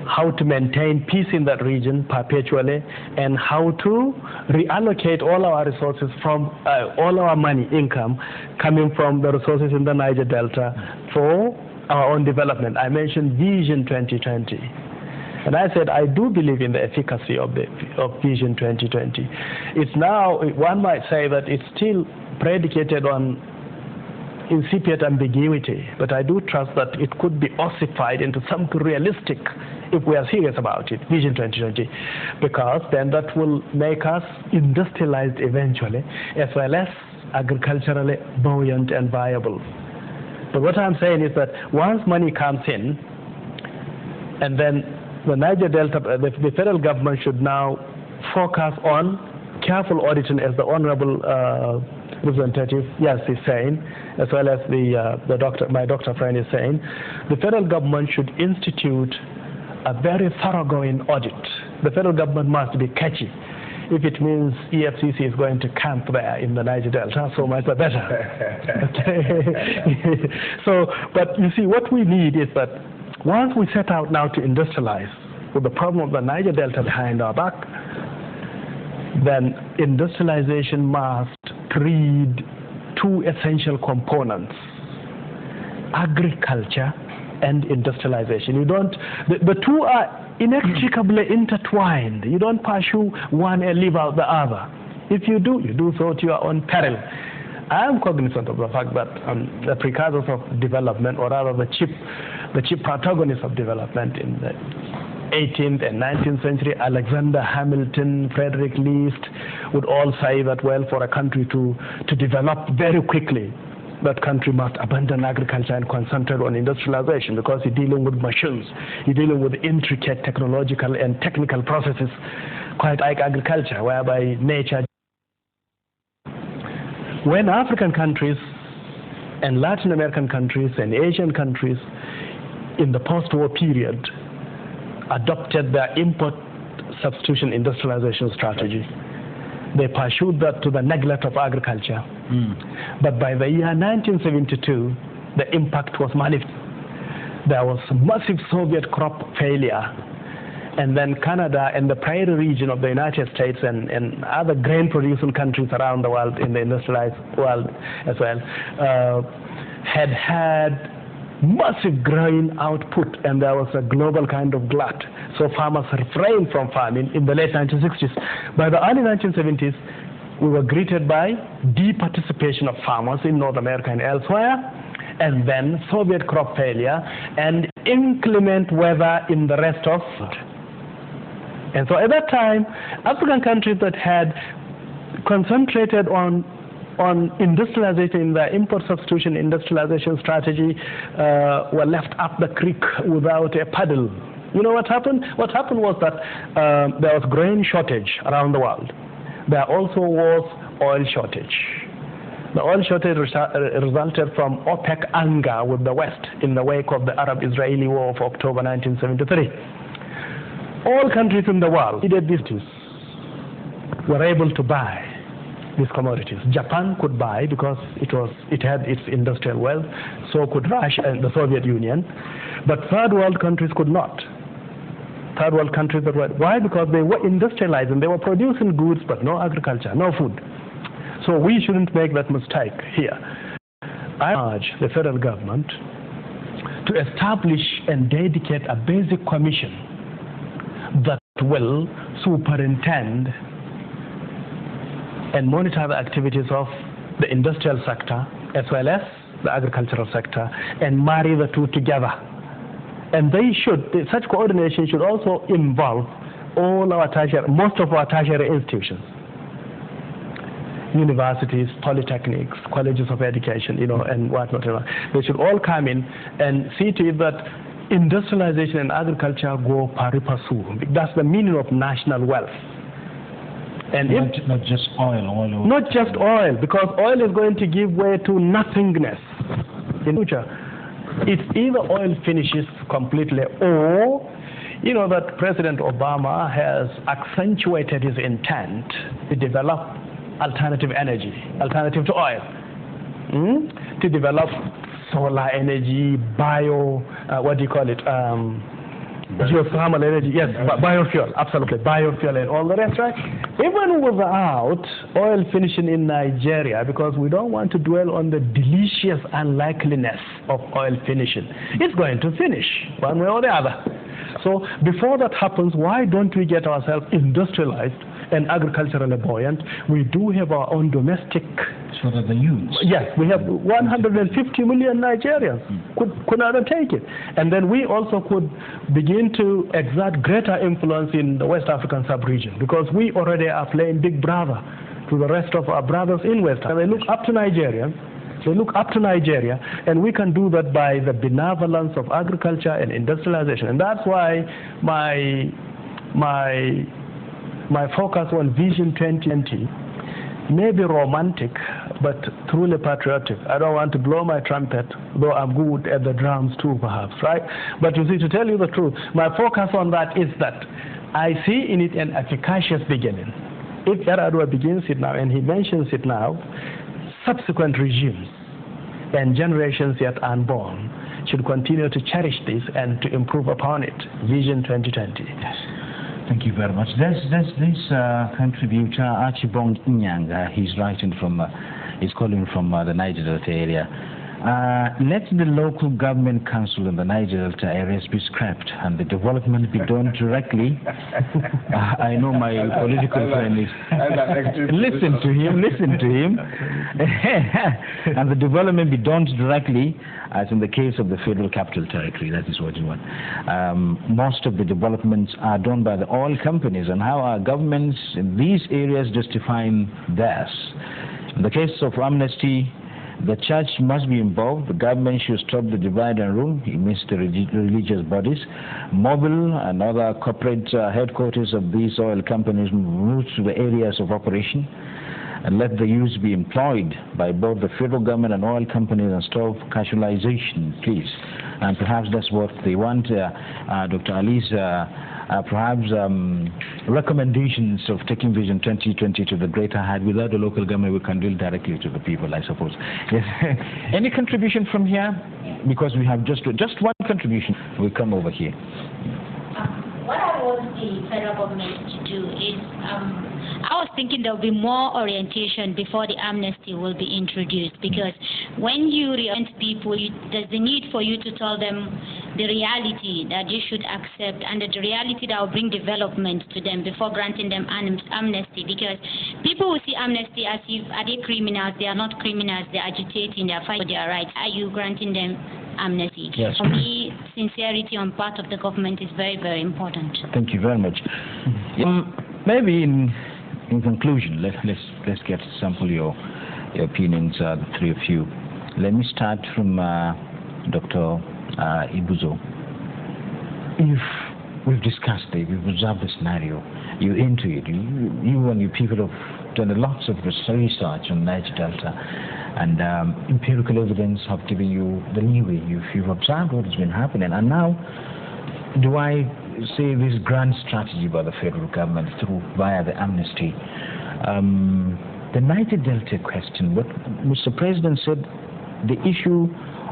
S9: how to maintain peace in that region perpetually and how to reallocate all our resources from all our money, income, coming from the resources in the Niger Delta for our own development. I mentioned Vision 2020. And I said, I do believe in the efficacy of Vision 2020. It's now, one might say that it's still predicated on incipient ambiguity, but I do trust that it could be ossified into something realistic if we are serious about it, Vision 2020, because then that will make us industrialized eventually, as well as agriculturally buoyant and viable. But what I'm saying is that once money comes in, and then the Niger Delta, the federal government should now focus on careful auditing, as the Honorable Representative, yes, is saying, as well as my doctor friend is saying, the federal government should institute a very thoroughgoing audit. The federal government must be catchy. If it means EFCC is going to camp there in the Niger Delta, so much the better. So, but you see, what we need is that once we set out now to industrialize, with the problem of the Niger Delta behind our back, then industrialization must breed two essential components: agriculture and industrialization. You don't, the two are inextricably intertwined. You don't pursue one and leave out the other. If you do so at your own peril. I am cognizant of the fact that the precursors of development, or rather the chief protagonists of development in the 18th and 19th century, Alexander Hamilton, Frederick List, would all say that, well, for a country to develop very quickly, that country must abandon agriculture and concentrate on industrialization, because you're dealing with machines, you're dealing with intricate technological and technical processes, quite like agriculture, whereby nature. When African countries and Latin American countries and Asian countries in the post-war period adopted their import substitution industrialization strategy, they pursued that to the neglect of agriculture. But by the year 1972, the impact was manifest. There was massive Soviet crop failure, and then Canada and the prairie region of the United States and other grain-producing countries around the world, in the industrialized world as well, had massive grain output, and there was a global kind of glut. So farmers refrained from farming in the late 1960s. By the early 1970s, we were greeted by departicipation of farmers in North America and elsewhere, and then Soviet crop failure and inclement weather in the rest of the world. And so at that time, African countries that had concentrated on industrialization in the import substitution industrialization strategy were left up the creek without a paddle. You know what happened? What happened was that there was grain shortage around the world. There also was oil shortage. The oil shortage resulted from OPEC anger with the West in the wake of the Arab-Israeli War of October 1973. All countries in the world needed these goods, were able to buy these commodities. Japan could buy because it had its industrial wealth, so could Russia and the Soviet Union, but third world countries could not. Third world countries that were, why? Because they were industrializing, they were producing goods but no agriculture, no food. So we shouldn't make that mistake here. I urge the federal government to establish and dedicate a basic commission will superintend and monitor the activities of the industrial sector as well as the agricultural sector and marry the two together. And such coordination should also involve all our most of our tertiary institutions, universities, polytechnics, colleges of education, and whatnot. They should all come in and see to it that industrialization and agriculture go pari passu. That's the meaning of national wealth. And
S1: not just oil.
S9: Not just oil, because oil is going to give way to nothingness in the future. It's either oil finishes completely, or that President Obama has accentuated his intent to develop alternative energy, alternative to oil, to develop solar energy, geothermal energy, yes, biofuel, absolutely, biofuel and all the rest, right? Even without oil finishing in Nigeria, because we don't want to dwell on the delicious unlikeliness of oil finishing. It's going to finish one way or the other. So before that happens, why don't we get ourselves industrialized and agriculturally buoyant? We do have our own domestic.
S1: So that the youths.
S9: Yes, we have 150 million Nigerians could undertake it. And then we also could begin to exert greater influence in the West African sub-region, because we already are playing big brother to the rest of our brothers in West Africa. They look up to Nigeria. And we can do that by the benevolence of agriculture and industrialization. And that's why my focus on Vision 2020 may be romantic, but truly patriotic. I don't want to blow my trumpet, though I'm good at the drums too, perhaps, right? But you see, to tell you the truth, my focus on that is that I see in it an efficacious beginning. If Yar'Adua begins it now, and he mentions it now, subsequent regimes and generations yet unborn should continue to cherish this and to improve upon it. Vision 2020.
S1: Yes. Thank you very much. There's this contributor, Archibong Inyang. He's writing from, he's calling from the Niger Delta area. Let the local government council in the Niger Delta areas be scrapped and the development be done directly. I know my political friend is. Listen to him. And the development be done directly, as in the case of the Federal Capital Territory. That is what you want. Most of the developments are done by the oil companies, and how are governments in these areas justifying theirs? In the case of Amnesty, the church must be involved. The government should stop the divide and rule. It means the religious bodies. Mobile and other corporate headquarters of these oil companies move to the areas of operation, and let the youth be employed by both the federal government and oil companies, and stop casualization, please. And perhaps that's what they want. Dr. Ali's recommendations of taking Vision 2020 to the greater height. Without the local government, we can deal directly to the people, I suppose. Yes. Any contribution from here? Because we have just one contribution. We'll come over here.
S11: What I want the federal government to do is, I was thinking there will be more orientation before the amnesty will be introduced, because when you reorient people, there's the need for you to tell them the reality that they should accept, and the reality that will bring development to them before granting them amnesty. Because people will see amnesty as if, are they criminals? They are not criminals. They're agitating. They're fighting for their rights. Are you granting them amnesty?
S1: Yes.
S11: For me, sincerity on part of the government is very, very important.
S1: Thank you very much. Maybe in conclusion, let's get to sample your opinions, the three of you. Let me start from Dr. EYIBOH. If we've discussed it, we've observed the scenario, you're into it, you and your people have done lots of research on Niger Delta, and empirical evidence have given you the leeway. You've observed what has been happening, and now, do I say this grand strategy by the federal government via the amnesty, the Niger Delta question, what Mr. President said, the issue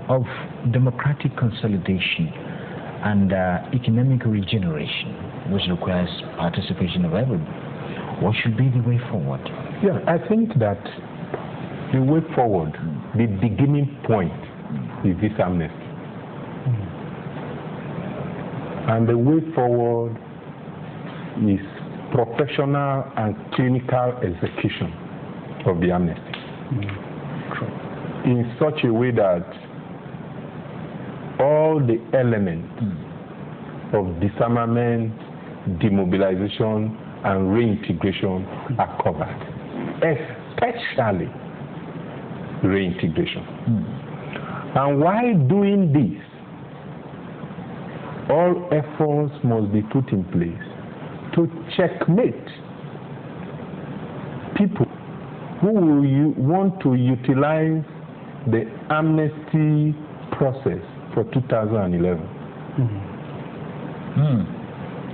S1: of democratic consolidation and economic regeneration, which requires participation of everyone. What should be the way forward?
S8: Yeah, I think that the way forward, the beginning point is this amnesty. And the way forward is professional and clinical execution of the amnesty in such a way that all the elements of disarmament, demobilization, and reintegration are covered, especially reintegration. And while doing this, all efforts must be put in place to checkmate people who will want to utilize the amnesty process for 2011.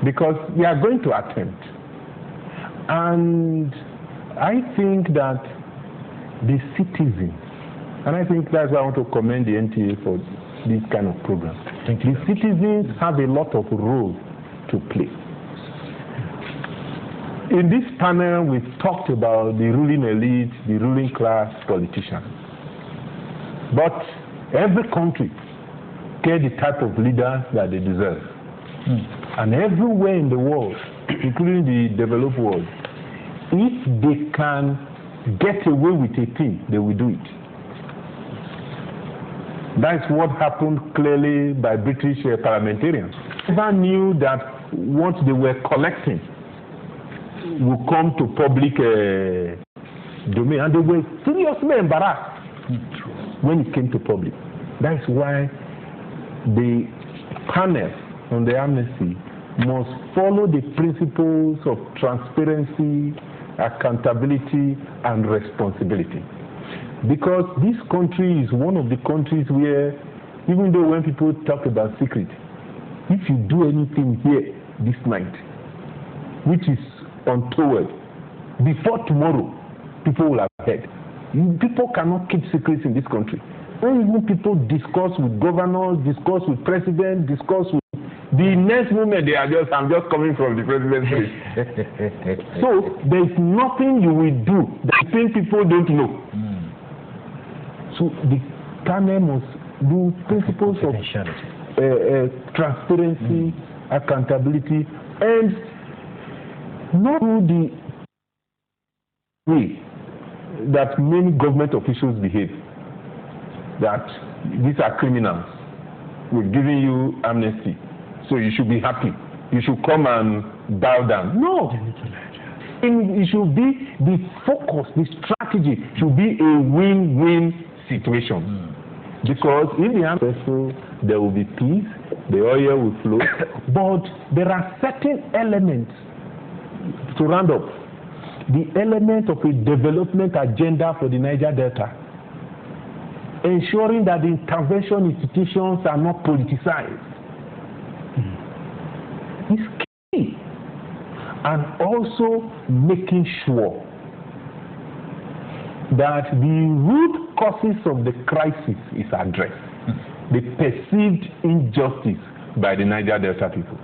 S8: Because they are going to attempt. And I think that the citizens, and I think that's why I want to commend the NTA for this kind of program. The citizens have a lot of role to play. In this panel, we've talked about the ruling elite, the ruling class politicians. But every country gets the type of leaders that they deserve. And everywhere in the world, including the developed world, if they can get away with a thing, they will do it. That's what happened clearly by British parliamentarians. They never knew that what they were collecting would come to public domain, and they were seriously embarrassed when it came to public. That's why the panel on the amnesty must follow the principles of transparency, accountability, and responsibility. Because this country is one of the countries where, even though when people talk about secret, if you do anything here this night, which is untoward, before tomorrow, people will have heard. People cannot keep secrets in this country. When even people discuss with governors, discuss with presidents, discuss with the next moment they are just, I'm just coming from the president's place. So there is nothing you will do that people don't know. So the panel must do principles of transparency, accountability, and not do the way that many government officials behave. That these are criminals. We're giving you amnesty, so you should be happy. You should come and bow down. No. It should be the focus, the strategy should be a win-win situation. Because if they are successful, there will be peace, the oil will flow. But there are certain elements to round up. The element of a development agenda for the Niger Delta, ensuring that the intervention institutions are not politicized, is key. And also making sure that the root causes of the crisis is addressed. The perceived injustice by the Niger Delta people.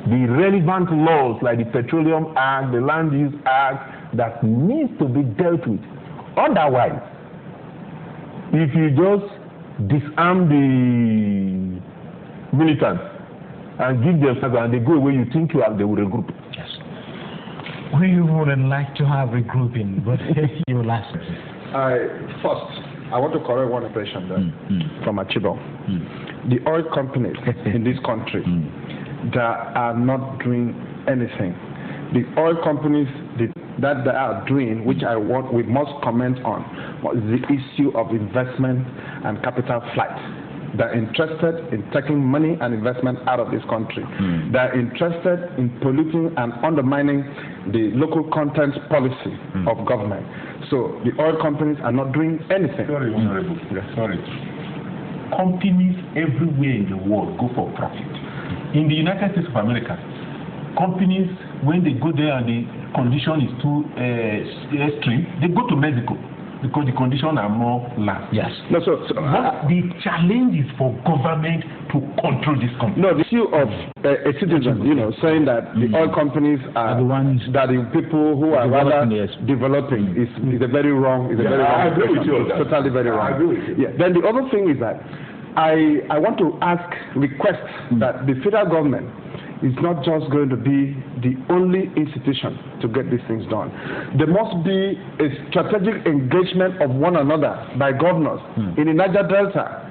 S8: The relevant laws like the Petroleum Act, the Land Use Act, that needs to be dealt with. Otherwise, if you just disarm the militants and give them service and they go away, you think they will regroup.
S1: Yes.
S15: We wouldn't like to have regrouping, but you last.
S7: First, I want to correct one impression there from Achibo. The oil companies in this country that are not doing anything. The oil companies that they are doing, which we must comment on, is the issue of investment and capital flight. They're interested in taking money and investment out of this country. They're interested in polluting and undermining the local content policy of government. So the oil companies are not doing anything.
S8: Sorry, Honorable. Sorry. Companies everywhere in the world go for profit. In the United States of America, companies, when they go there and the condition is too extreme, they go to Mexico because the conditions are more lax.
S1: Yes.
S8: No, but the challenge is for government to control this company.
S7: No, the issue of a citizen, saying that the oil companies are the ones that the people who are rather developing is a very wrong.
S8: I agree with you.
S7: Totally very wrong.
S8: I agree with you.
S7: Yeah. Then the other thing is that I want to request that the federal government is not just going to be the only institution to get these things done. There must be a strategic engagement of one another by governors in the Niger Delta,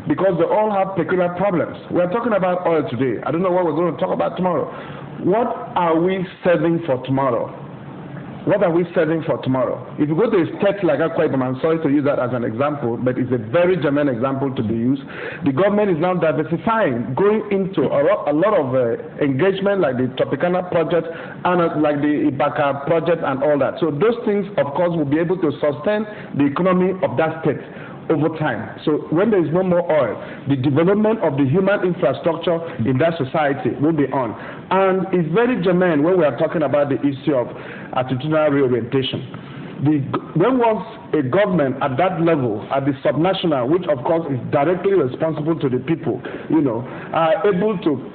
S7: because they all have peculiar problems. We're talking about oil today. I don't know what we're going to talk about tomorrow. What are we serving for tomorrow? What are we serving for tomorrow? If you go to a state like Akwa Ibom, I'm sorry to use that as an example, but it's a very germane example to be used. The government is now diversifying, going into a lot of engagement like the Tropicana project and like the Ibaka project and all that. So those things, of course, will be able to sustain the economy of that state over time. So when there is no more oil, the development of the human infrastructure in that society will be on. And it's very germane when we are talking about the issue of attitudinal reorientation. When once a government at that level, at the subnational, which of course is directly responsible to the people, are able to